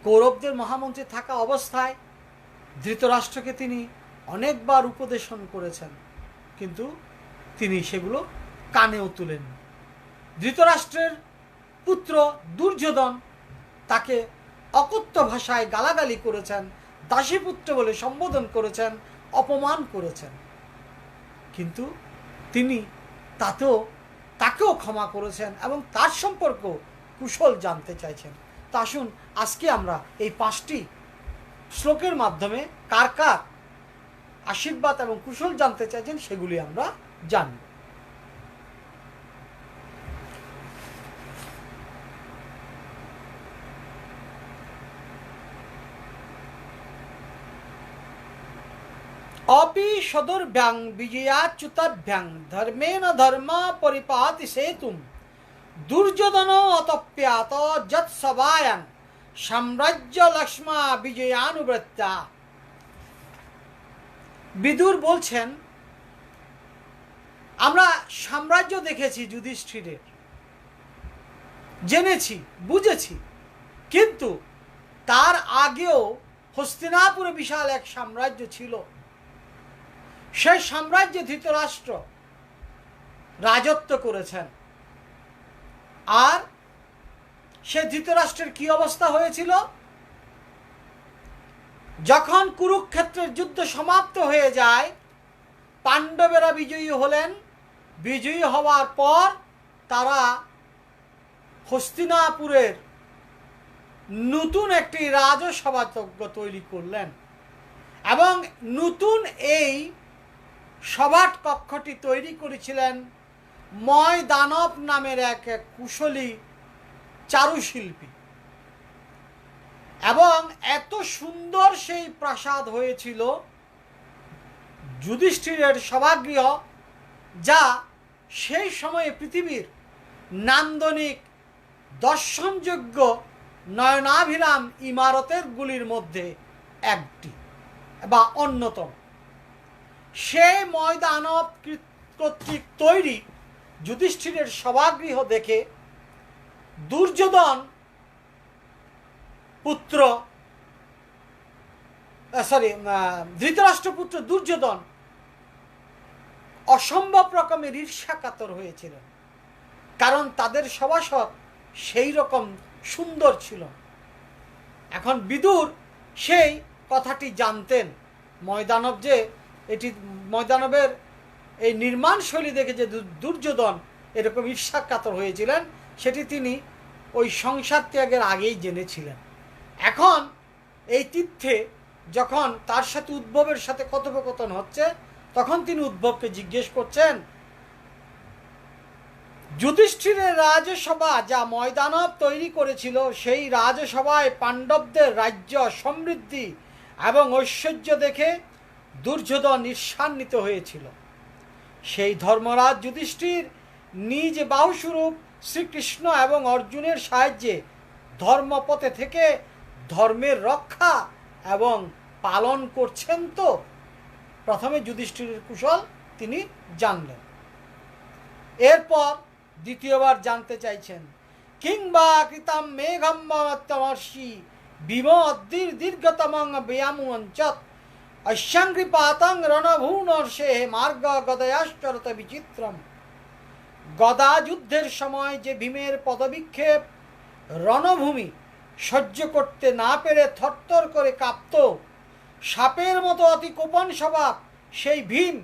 কৌরবদের মহামন্ত্রী থাকা অবস্থায় ধৃতরাষ্ট্রকে তিনি অনেকবার উপদেশন করেছেন, কিন্তু তিনি সেগুলো কানেও তুলেননি। ধৃতরাষ্ট্রের পুত্র দুর্যোধন তাকে অকথ্য ভাষায় গালাগালি করেছেন, দাসীপুত্র বলে সম্বোধন করেছেন, অপমান করেছেন, কিন্তু তিনি তাকেও ক্ষমা করেছেন এবং তার সম্পর্ক কুশল জানতে চাইছেন। তা আসুন আজকে আমরা এই 5টি শ্লোকের মাধ্যমে কার কার আশীর্বাদ এবং কুশল জানতে চাইছেন সেগুলি আমরা জানব। अपि सदुर्भ्यां विजयाच्युताभ्यां धर्मेण धर्म परिपाति सेतुं দুর্যোধন অতপ্যাত যৎসভায়াং সাম্রাজ্য লক্ষ্মা বিজয়ানুব্রত্যা। বিদুর বলছেন, আমরা সাম্রাজ্য দেখেছি যুধিষ্ঠিরের, জেনেছি, বুঝেছি, কিন্তু তার আগেও হস্তিনাপুরে বিশাল এক সাম্রাজ্য ছিল। সেই সাম্রাজ্যে ধৃতরাষ্ট্র রাজত্ব করেছেন। আর সে ধৃতরাষ্ট্রের কি অবস্থা হয়েছিল? যখন কুরুক্ষেত্রের যুদ্ধ সমাপ্ত হয়ে যায়, পাণ্ডবেরা বিজয়ী হলেন। বিজয়ী হওয়ার পর তারা হস্তিনাপুরের নতুন একটি রাজসভাযজ্ঞ তৈরি করলেন এবং নতুন এই সভাট কক্ষটি তৈরি করেছিলেন ময় দানব নামের এক কুশলী চারুশিল্পী। এবং এত সুন্দর সেই প্রাসাদ হয়েছিল যুধিষ্ঠিরের সভাগৃহ, যা সেই সময়ে পৃথিবীর নান্দনিক দর্শনযোগ্য নয়নাভিরাম ইমারতের গুলির মধ্যে একটি বা অন্যতম। সেই ময়দানব কর্তৃক তৈরি যুধিষ্ঠিরের সভাগৃহ দেখে ধৃতরাষ্ট্রপুত্র দুর্যোধন অসম্ভব রকমের ঈর্ষাকাতর হয়েছিলেন, কারণ তাদের সভাসদ সেই রকম সুন্দর ছিল। এখন বিদুর সেই কথাটি জানতেন, ময়দানবের এই নির্মাণ শৈলী দেখে যে দুর্যোধন এরকম ঈর্ষাকাতর হয়েছিলেন, সেটি তিনি ওই সংসার ত্যাগের আগেই জেনেছিলেন। এখন এই তীর্থে যখন তার সাথে উদ্ভবের সাথে কথোপকথন হচ্ছে, তখন তিনি উদ্ভবকে জিজ্ঞেস করছেন, যুধিষ্ঠিরের রাজসভা যা ময়দানব তৈরি করেছিল, সেই রাজসভায় পাণ্ডবদের রাজ্য সমৃদ্ধি এবং ঐশ্বর্য দেখে দুর্যোধন ঈর্ষান্বিত হয়েছিল। সেই ধর্মরাজ যুধিষ্ঠির নিজ বাহুস্বরূপ শ্রীকৃষ্ণ এবং অর্জুনের সাহায্যে ধর্মপথে থেকে ধর্মের রক্ষা এবং পালন করছেন। তো প্রথমে যুধিষ্ঠিরের কুশল তিনি জানলেন। এরপর দ্বিতীয়বার জানতে চাইছেন, কিংবা কৃতাম মেঘম্মর্ষি বিমদ্দির দীর্ঘতমং ব্যায়ামঞ্চত অশ্যাঙ্ঘ্রিপাতং রণভূনর্ষে মার্গ গদয়াশ্চরত বিচিত্রম। গদা যুদ্ধের সময় যে ভীমের পদবিক্ষেপ রণভূমি সহ্য করতে না পেরে থরথর করে কাঁপত, সাপের মতো অতি কোপন স্বভাব সেই ভীম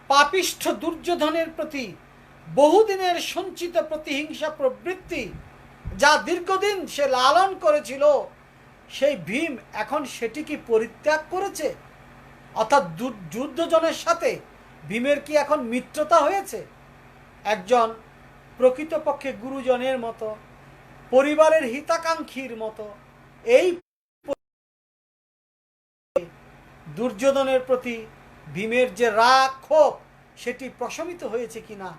পাপিষ্ঠ দুর্যোধনের প্রতি বহুদিনের সঞ্চিত প্রতিহিংসা প্রবৃত্তি, যা দীর্ঘদিন সে লালন করেছিল, সেই ভীম এখন সেটি কি পরিত্যাগ করেছে? অর্থাৎ দুর্যোধনের সাথে ভীমের কি এখন মিত্রতা হয়েছে? একজন প্রকৃতপক্ষে গুরুজনের মতো, পরিবারের হিতাকাঙ্ক্ষীর মতো এই দুর্যোধনের প্রতি ভীমের যে রাগ ক্ষোভ, সেটি প্রশমিত হয়েছে কিনা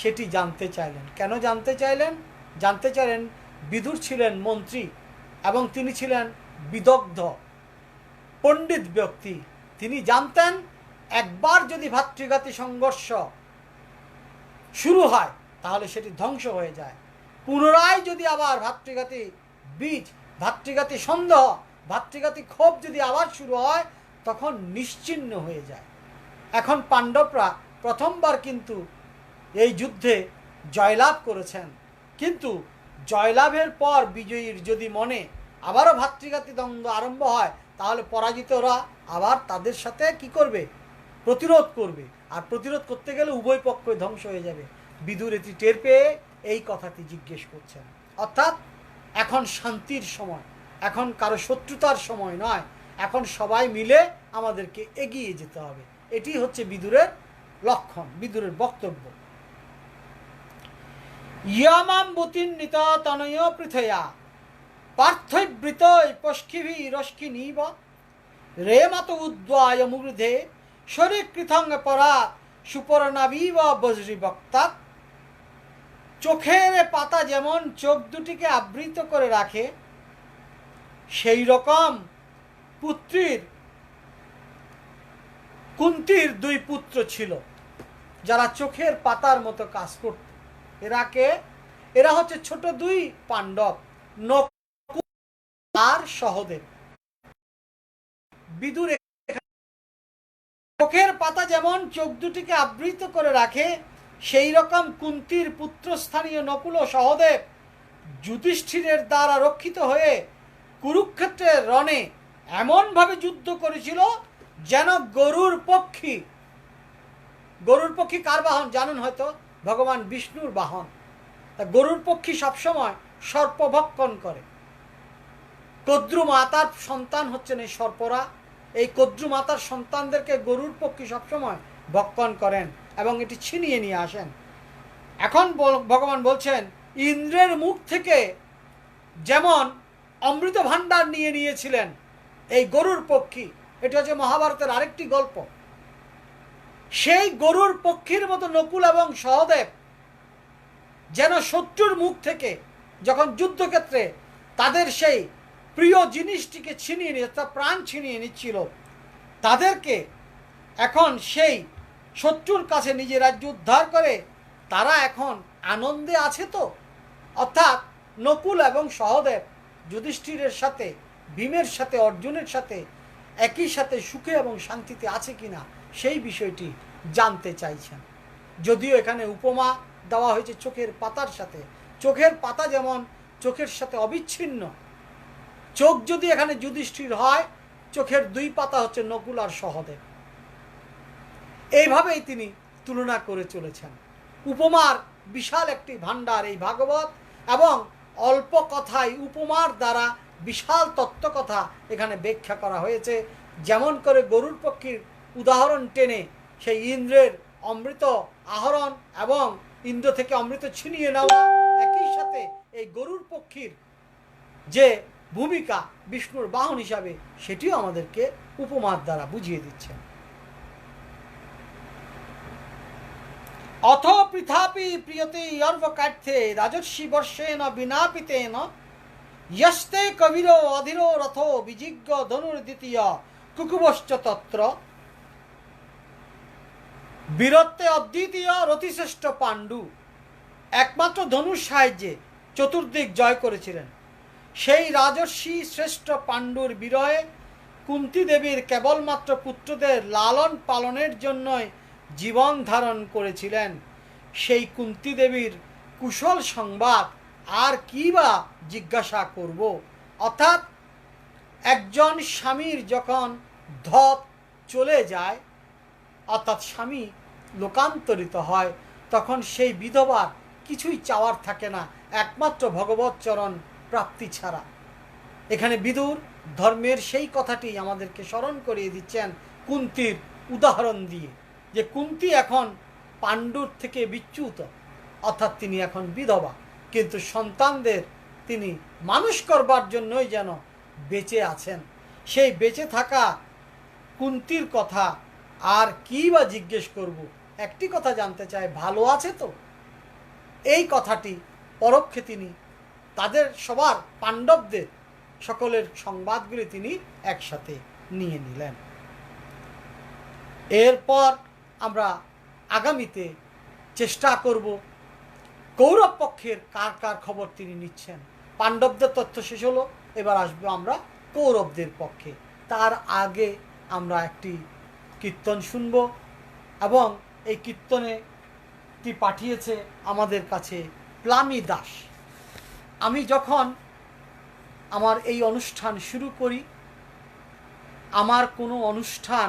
সেটি জানতে চাইলেন। কেন জানতে চাইলেন? জানতে চাইলেন, বিদুর ছিলেন মন্ত্রী এবং তিনি ছিলেন বিদগ্ধ পণ্ডিত ব্যক্তি। তিনি জানতেন, একবার যদি ভাতৃঘাতী সংঘর্ষ শুরু হয় তাহলে সেটি ধ্বংস হয়ে যায়। পুনরায় যদি আবার ভাতৃঘাতী বীজ, ভাতৃঘাতী সন্দেহ, ভাতৃঘাতী ক্ষোভ যদি আবার শুরু হয়, তখন নিশ্চিহ্ন হয়ে যায়। এখন পাণ্ডবরা প্রথমবার কিন্তু এই যুদ্ধে জয়লাভ করেছেন, কিন্তু জয়লাভের পর বিজয়ীর যদি মনে আবারও ভাতৃঘাতী দ্বন্দ্ব আরম্ভ হয়, তাহলে পরাজিতরা আবার তাদের সাথে কি করবে? প্রতিরোধ করবে। আর প্রতিরোধ করতে গেলে উভয় পক্ষই ধ্বংস হয়ে যাবে। বিদুর এটি টের পেয়ে এই কথাটি জিজ্ঞেস করছেন। অর্থাৎ এখন শান্তির সময়, এখন কারো শত্রুতার সময় নয়, এখন সবাই মিলে আমাদেরকে এগিয়ে যেতে হবে। এটি হচ্ছে বিদুরের লক্ষণ, বিদুরের বক্তব্য। ইয়ামাম্বুতিন্নিত তনয় পৃথয়া পার্থবৃত পস্কিভি রস্কিনীব রেমত উদ্বায় মুগ্ধে শরীকৃথং পরা সুপর্ণাবিব বজ্রি বক্তা। চোখের পাতা যেমন চোখ দুটিকে আবৃত করে রাখে, সেই রকম কুন্তির দুই পুত্র ছিল যারা চোখের পাতার মতো কাজ করত। এরা হচ্ছে ছোট দুই পাণ্ডব, নকুল আর সহদেব। বিদুর চোখের পাতা যেমন চোখ দুটিকে আবৃত করে রাখে, সেই রকম কুন্তির পুত্রস্থানীয় নকুল ও সহদেব যুধিষ্ঠিরের দ্বারা রক্ষিত হয়ে কুরুক্ষেত্রের রণে এমনভাবে যুদ্ধ করেছিল যেন গরুর পক্ষী কার বাহন জানেন হয়তো? ভগবান বিষ্ণুর বাহন। তা গরুর পক্ষী সবসময় সর্পভক্ষণ করে। কদ্রু মাতার সন্তান হচ্ছেন এই সর্পরা। এই কদ্রু মাতার সন্তানদেরকে গরুর পক্ষী সবসময় ভক্ষণ করেন এবং এটি ছিনিয়ে নিয়ে আসেন। এখন ভগবান বলছেন, ইন্দ্রের মুখ থেকে যেমন অমৃত ভাণ্ডার নিয়ে নিয়েছিলেন এই গরুর পক্ষী, এটা হচ্ছে মহাভারতের আরেকটি গল্প। সেই গরুর পক্ষীর মতো নকুল এবং সহদেব যেন শত্রুর মুখ থেকে যখন যুদ্ধক্ষেত্রে তাদের সেই প্রিয় জিনিসটিকে ছিনিয়ে নিয়ে, তার প্রাণ ছিনিয়ে নিচ্ছিল, তাদেরকে এখন সেই শত্রুর কাছে নিজের রাজ্য উদ্ধার করে তারা এখন আনন্দে আছে তো। অর্থাৎ নকুল এবং সহদেব যুধিষ্ঠিরের সাথে, ভীমের সাথে, অর্জুনের সাথে একই সাথে সুখে এবং শান্তিতে আছে কিনা সেই বিষয়টি জানতে চাইছেন। যদিও এখানে উপমা দেওয়া হয়েছে চোখের পাতার সাথে। চোখের পাতা যেমন চোখের সাথে অবিচ্ছিন্ন, চোখ যদি এখানে যুধিষ্ঠির হয়, চোখের দুই পাতা হচ্ছে নকুল আর সহদেব। এইভাবেই তিনি তুলনা করে চলেছেন। উপমার বিশাল একটি ভাণ্ডার এই ভাগবত, এবং অল্প কথায় উপমার দ্বারা বিশাল তত্ত্বকথা এখানে ব্যাখ্যা করা হয়েছে। যেমন করে গরুর পক্ষীর উদাহরণ টেনে সেই ইন্দ্রের অমৃত আহরণ এবং ইন্দ্র থেকে অমৃত ছিনিয়ে নেওয়া, একই সাথে এই গরুর পক্ষীর যে ভূমিকা বিষ্ণুর বাহন হিসাবে, সেটিও আমাদেরকে উপমার দ্বারা বুঝিয়ে দিচ্ছেন। অথ পৃথাপি প্রিয়তে অর্ভকাঠ্যে রাজর্ষি বর্ষেণ বিনাপিতেন ইয়স্তে কবির অধীর রথ বিজিজ্ঞ ধনুর দ্বিতীয় কুকুবশ্চ তত্র। বীরত্বে অদ্বিতীয় রতিশ্রেষ্ঠ পাণ্ডু একমাত্র ধনুর সাহায্যে চতুর্দিক জয় করেছিলেন। সেই রাজর্ষি শ্রেষ্ঠ পাণ্ডুর বিরহে কুন্তী দেবীর কেবলমাত্র পুত্রদের লালন পালনের জন্যই জীবন ধারণ করেছিলেন। সেই কুন্তী দেবীর কুশল সংবাদ আর কি বা জিজ্ঞাসা করব। অর্থাৎ একজন স্বামীর যখন ধপ চলে যায়, অর্থাৎ স্বামী লোকান্তরিত হয়, তখন সেই বিধবার কিছুই চাওয়ার থাকে না একমাত্র ভগবৎ চরণ প্রাপ্তি ছাড়া। এখানে বিদুর ধর্মের সেই কথাটি আমাদেরকে স্মরণ করিয়ে দিচ্ছেন কুন্তির উদাহরণ দিয়ে, যে কুন্তী এখন পাণ্ডুর থেকে বিচ্যুত, অর্থাৎ তিনি এখন বিধবা, কিন্তু সন্তানদের তিনি মানুষ করবার জন্যই যেন বেঁচে আছেন। সেই বেঁচে থাকা কুন্তির কথা আর কি বা জিজ্ঞেস করব। একটি কথা জানতে চাই, ভালো আছে তো? এই কথাটি পরোক্ষে তিনি তাদের সবার পাণ্ডবদের সকলের সংবাদগুলি তিনি একসাথে নিয়ে নিলেন। এরপর আমরা আগামীতে চেষ্টা করব কৌরব পক্ষের কার কার খবর তিনি নিচ্ছেন। পাণ্ডবদের তথ্য শেষ হলো, এবার আসবো আমরা কৌরবদের পক্ষে। তার আগে আমরা একটি কীর্তন শুনব, এবং এই কীর্তনেটি পাঠিয়েছে আমাদের কাছে প্লামী দাস। আমি যখন আমার এই অনুষ্ঠান শুরু করি, আমার কোনো অনুষ্ঠান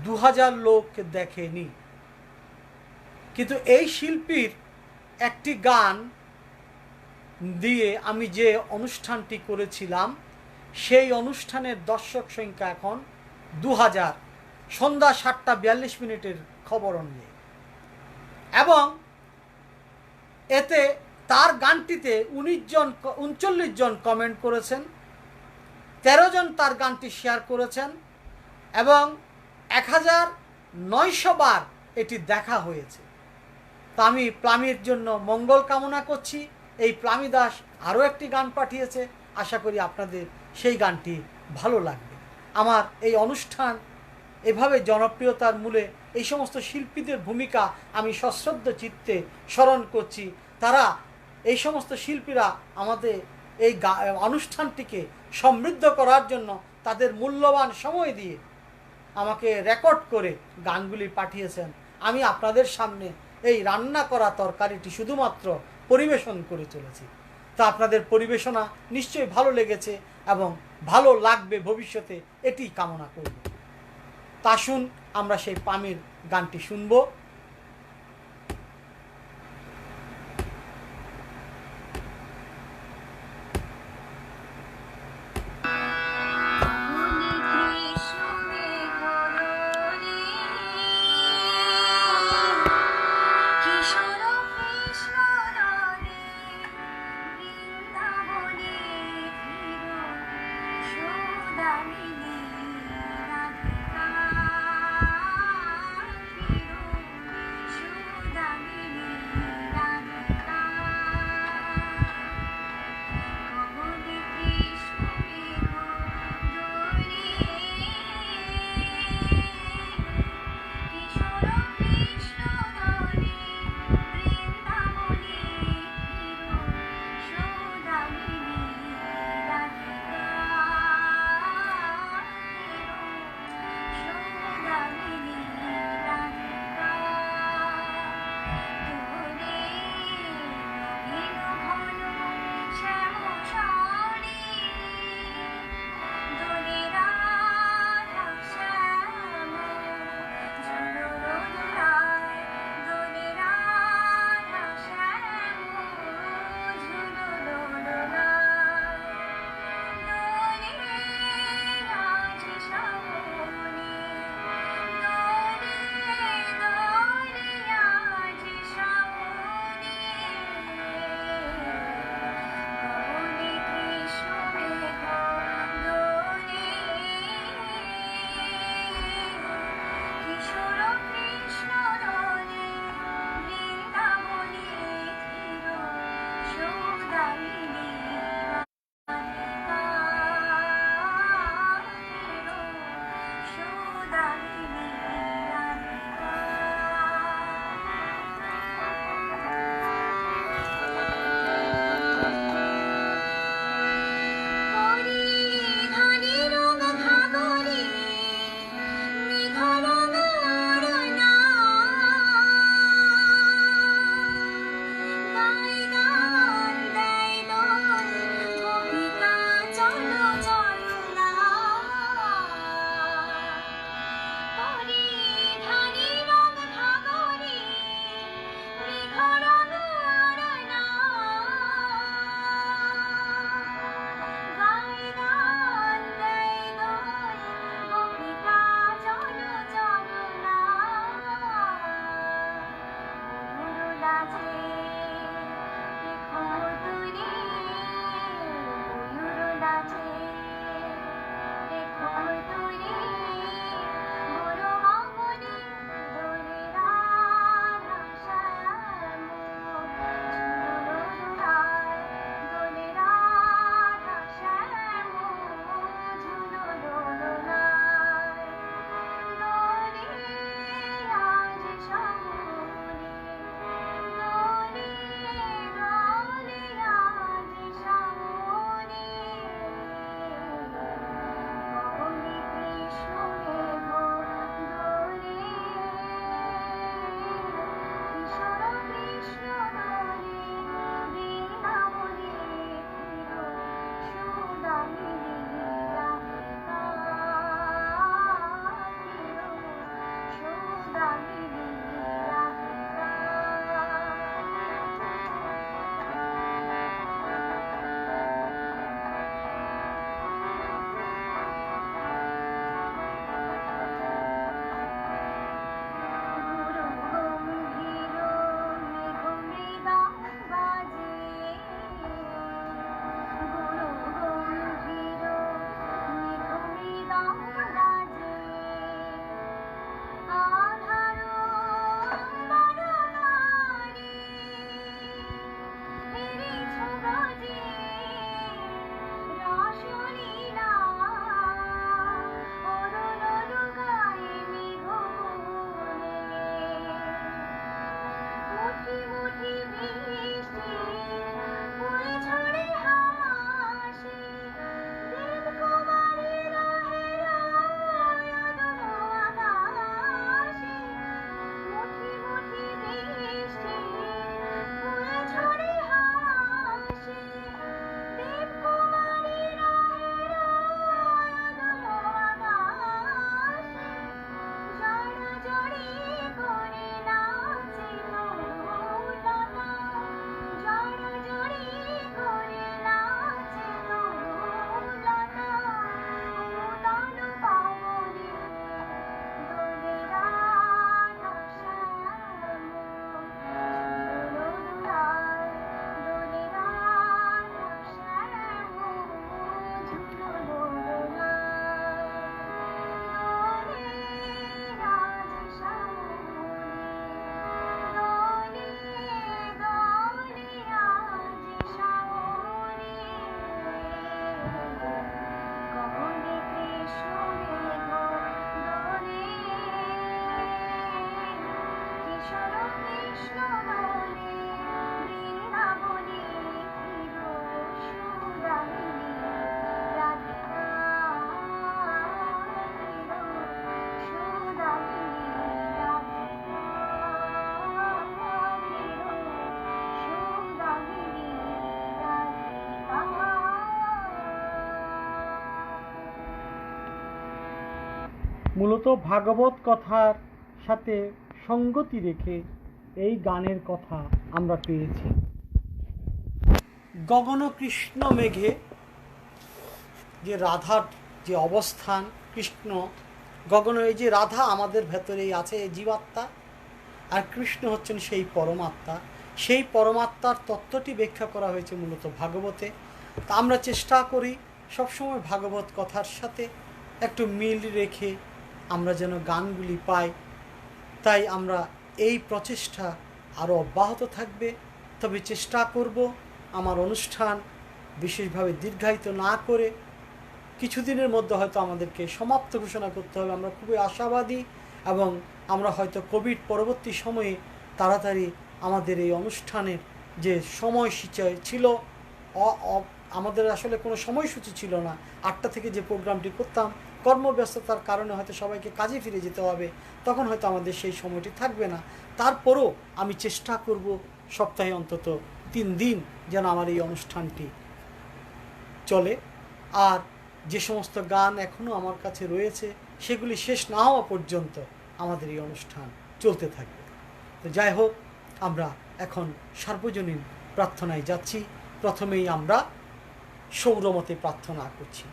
2000 লোক দেখেনি, কিন্তু এই শিল্পীর একটি গান দিয়ে আমি যে অনুষ্ঠানটি করেছিলাম, সেই অনুষ্ঠানের দর্শক সংখ্যা এখন 2000, সন্ধ্যা 7:42 খবর অনুযায়ী। এবং এতে তার গানটিতে 39 জন কমেন্ট করেছেন, 13 জন তার গানটি শেয়ার করেছেন, এবং 1900 বার এটি দেখা হয়েছে। তা আমি প্লামির জন্য মঙ্গল কামনা করছি। এই প্লামি দাস আরও একটি গান পাঠিয়েছে, আশা করি আপনাদের সেই গানটি ভালো লাগবে। আমার এই অনুষ্ঠান এভাবে জনপ্রিয়তার মূলে এই সমস্ত শিল্পীদের ভূমিকা আমি সশ্রদ্ধ চিত্তে স্মরণ করছি। তারা এই সমস্ত শিল্পীরা আমাদের এই অনুষ্ঠানটিকে সমৃদ্ধ করার জন্য তাদের মূল্যবান সময় দিয়ে আমাকে রেকর্ড করে গানগুলি পাঠিয়েছেন। আমি আপনাদের সামনে এই রান্না করা তরকারিটি শুধুমাত্র পরিবেশন করে চলেছি। তা আপনাদের পরিবেশনা নিশ্চয়ই ভালো লেগেছে এবং ভালো লাগবে ভবিষ্যতে, এটি কামনা করব। তা শুন আমরা সেই পামির গানটি শুনব। মূলত ভাগবত কথার সাথে সঙ্গতি রেখে এই গানের কথা আমরা পেয়েছি। গগন কৃষ্ণ মেঘে যে রাধার যে অবস্থান, কৃষ্ণ গগন, এই যে রাধা আমাদের ভেতরেই আছে, এই জীবাত্মা, আর কৃষ্ণ হচ্ছেন সেই পরমাত্মা। সেই পরমাত্মার তত্ত্বটি ব্যাখ্যা করা হয়েছে মূলত ভাগবতে। তা আমরা চেষ্টা করি সবসময় ভাগবত কথার সাথে একটু মিল রেখে আমরা যেন গানগুলি পাই। তাই আমরা এই প্রচেষ্টা আরও অব্যাহত থাকবে। তবে চেষ্টা করব আমার অনুষ্ঠান বিশেষভাবে দীর্ঘায়িত না করে কিছুদিনের মধ্যে হয়তো আমাদেরকে সমাপ্ত ঘোষণা করতে হবে। আমরা খুবই আশাবাদী এবং আমরা হয়তো কোভিড পরবর্তী সময়ে তাড়াতাড়ি আমাদের এই অনুষ্ঠানের যে সময়সূচি ছিল, আমাদের আসলে কোনো সময়সূচি ছিল না। 8টা থেকে যে প্রোগ্রামটি করতাম, কর্মব্যস্ততার কারণে হয়তো সবাইকে কাজে ফিরে যেতে হবে, তখন হয়তো আমাদের সেই সময়টি থাকবে না। তারপরও আমি চেষ্টা করব সপ্তাহে অন্তত 3 দিন যেন আমার এই অনুষ্ঠানটি চলে। আর যে সমস্ত গান এখনও আমার কাছে রয়েছে সেগুলি শেষ না হওয়া পর্যন্ত আমাদের এই অনুষ্ঠান চলতে থাকবে। তো যাই হোক, আমরা এখন সার্বজনীন প্রার্থনায় যাচ্ছি। প্রথমেই আমরা সৌরমতে প্রার্থনা করছি।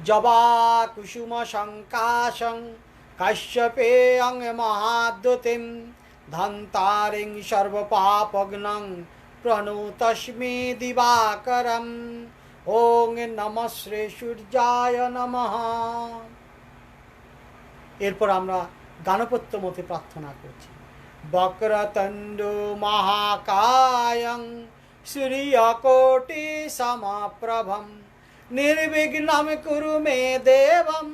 জবা কুসুম শঙ্কাশং কাশ্যপে অং মহাদ্যতিম ধন্তারিং সর্বপাপগ্নং প্রণুতস্মে দিবাকরম। ওং নমঃ শ্রী সূর্যায় নমঃ। এরপর আমরা গাণপত্য মতে প্রার্থনা করছি। বক্রতুণ্ড মহাকায়ং সূর্যকোটি সমপ্রভম নির্বিঘ্নম কুরু মে দেবম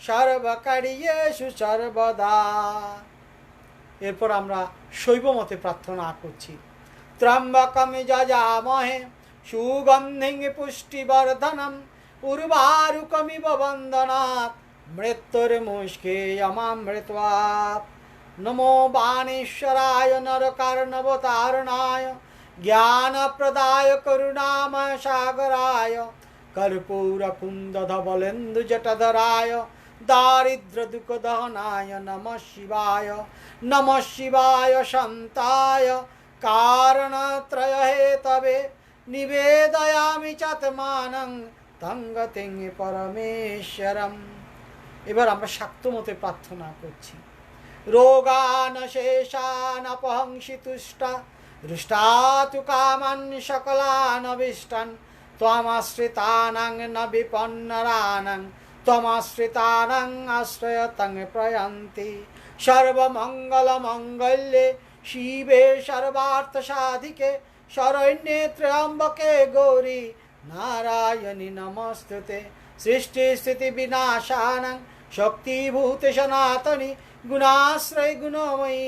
সর্বকার্যেষু সর্বদা। এরপর আমরা শৈব মতে প্রার্থনা করছি। ত্রম্বকম যজামহে সুগন্ধিং পুষ্টিবর্ধনম উর্বারুকমিব বন্দনাৎ মৃত্যুর্মুষ্কেয়মামৃত্বাৎ। নমো বাণেশ্বরায় নরকার্ণবতারণায় জ্ঞানপ্রদায় করুণাময় সাগরায় कर्पूरकुन्दधवलेन्दुजटधराय दारिद्र्यदुःखदहनाय नमः शिवाय। नमः शिवाय शान्ताय कारणत्रयहेतवे निवेदयामि चात्मानं तं गतिं परमेश्वरम। এবার আমরা শাক্তমতে প্রার্থনা করছি। রোগানশেষানপহংসি তুষ্টা হৃষ্টাতু কামাन् সকলানভীষ্টাन् त्वमाश्रितानां न विपन्नराणां त्वमाश्रितानां आश्रयतं प्रयन्ति। सर्वमङ्गलमङ्गल्ये शिवे सर्वार्थसाधिके शरण्ये त्र्यम्बके गौरी नारायणि नमस्तुते। सृष्टिस्थितिविनाशानां शक्तिभूते सनातनि गुणाश्रय गुणमयी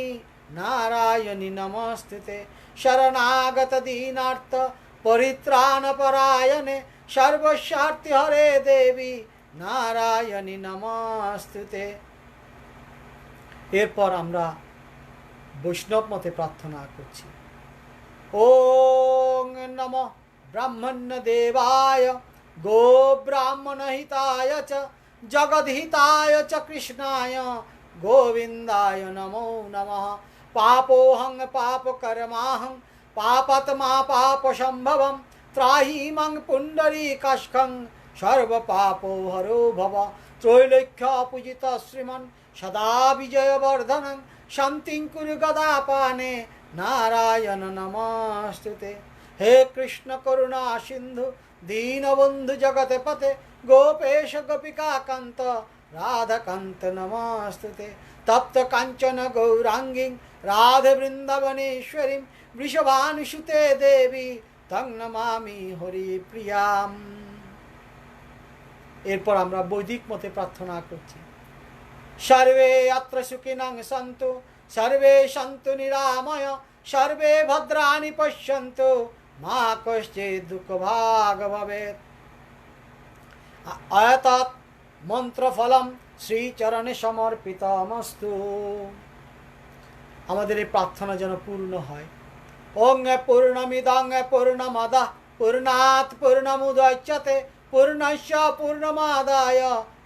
नारायणि नमस्तुते। शरणागत दीनार्थ परित्राणपरायणे सर्वस्यार्ति हरे देवी नारायणि नमस्तुते। এরপর আমরা বৈষ্ণব মতে প্রার্থনা করছি। ওং নমঃ ব্রাহ্মণ্য দেবায় গো ব্রাহ্মণ হিতায় চ জগদ্হিতায় চ কৃষ্ণায় গোবিন্দায় নমো নমঃ। পাপোহং পাপকর্মাহং पापत्मा पापसंभवं त्राहि मं पुण्डरीकाक्षं सर्वपापो हरो भव। त्रैलोक्यपूजित श्रीमन् सदा विजयवर्धनं शान्तिं कुरु गदापाने नारायण नमस्तुते। हे कृष्ण करुणा सिन्धु दीनबन्धु जगत्पते गोपेश गोपिकान्त राधाकान्त नमस्तुते। तप्त काञ्चन गौराङ्गीं राधे वृन्दावनेश्वरीं वृषभानुसुते देवी तं नमामि हरिप्रियाम्। এরপর আমরা বৈদিক মতে প্রার্থনা করছি। सर्वे अत्र सुखिनः सन्तु सर्वे सन्तु निरामय सर्वे भद्राणि पश्यन्तु मा कश्चित् दुःखभाग् भवेत्। एतत् মন্ত্রফলম শ্রীচরণে সমর্পিতমস্তু। আমাদের এই প্রার্থনা যেন পূর্ণ হয়। ওং পূর্ণমিদং পূর্ণমদঃ পূর্ণাৎ পূর্ণমুদচ্যতে পূর্ণস্য পূর্ণমাদায়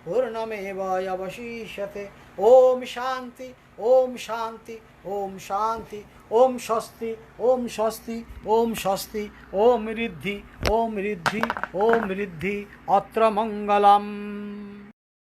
पूर्णमेवावशिष्यते। ओम शांति ओम शांति ओम शांति। ओम स्वस्ति ओम स्वस्ति ओम स्वस्ति। ओम रिद्धि ओम रिद्धि ओम रिद्धि। अत्र मंगलम।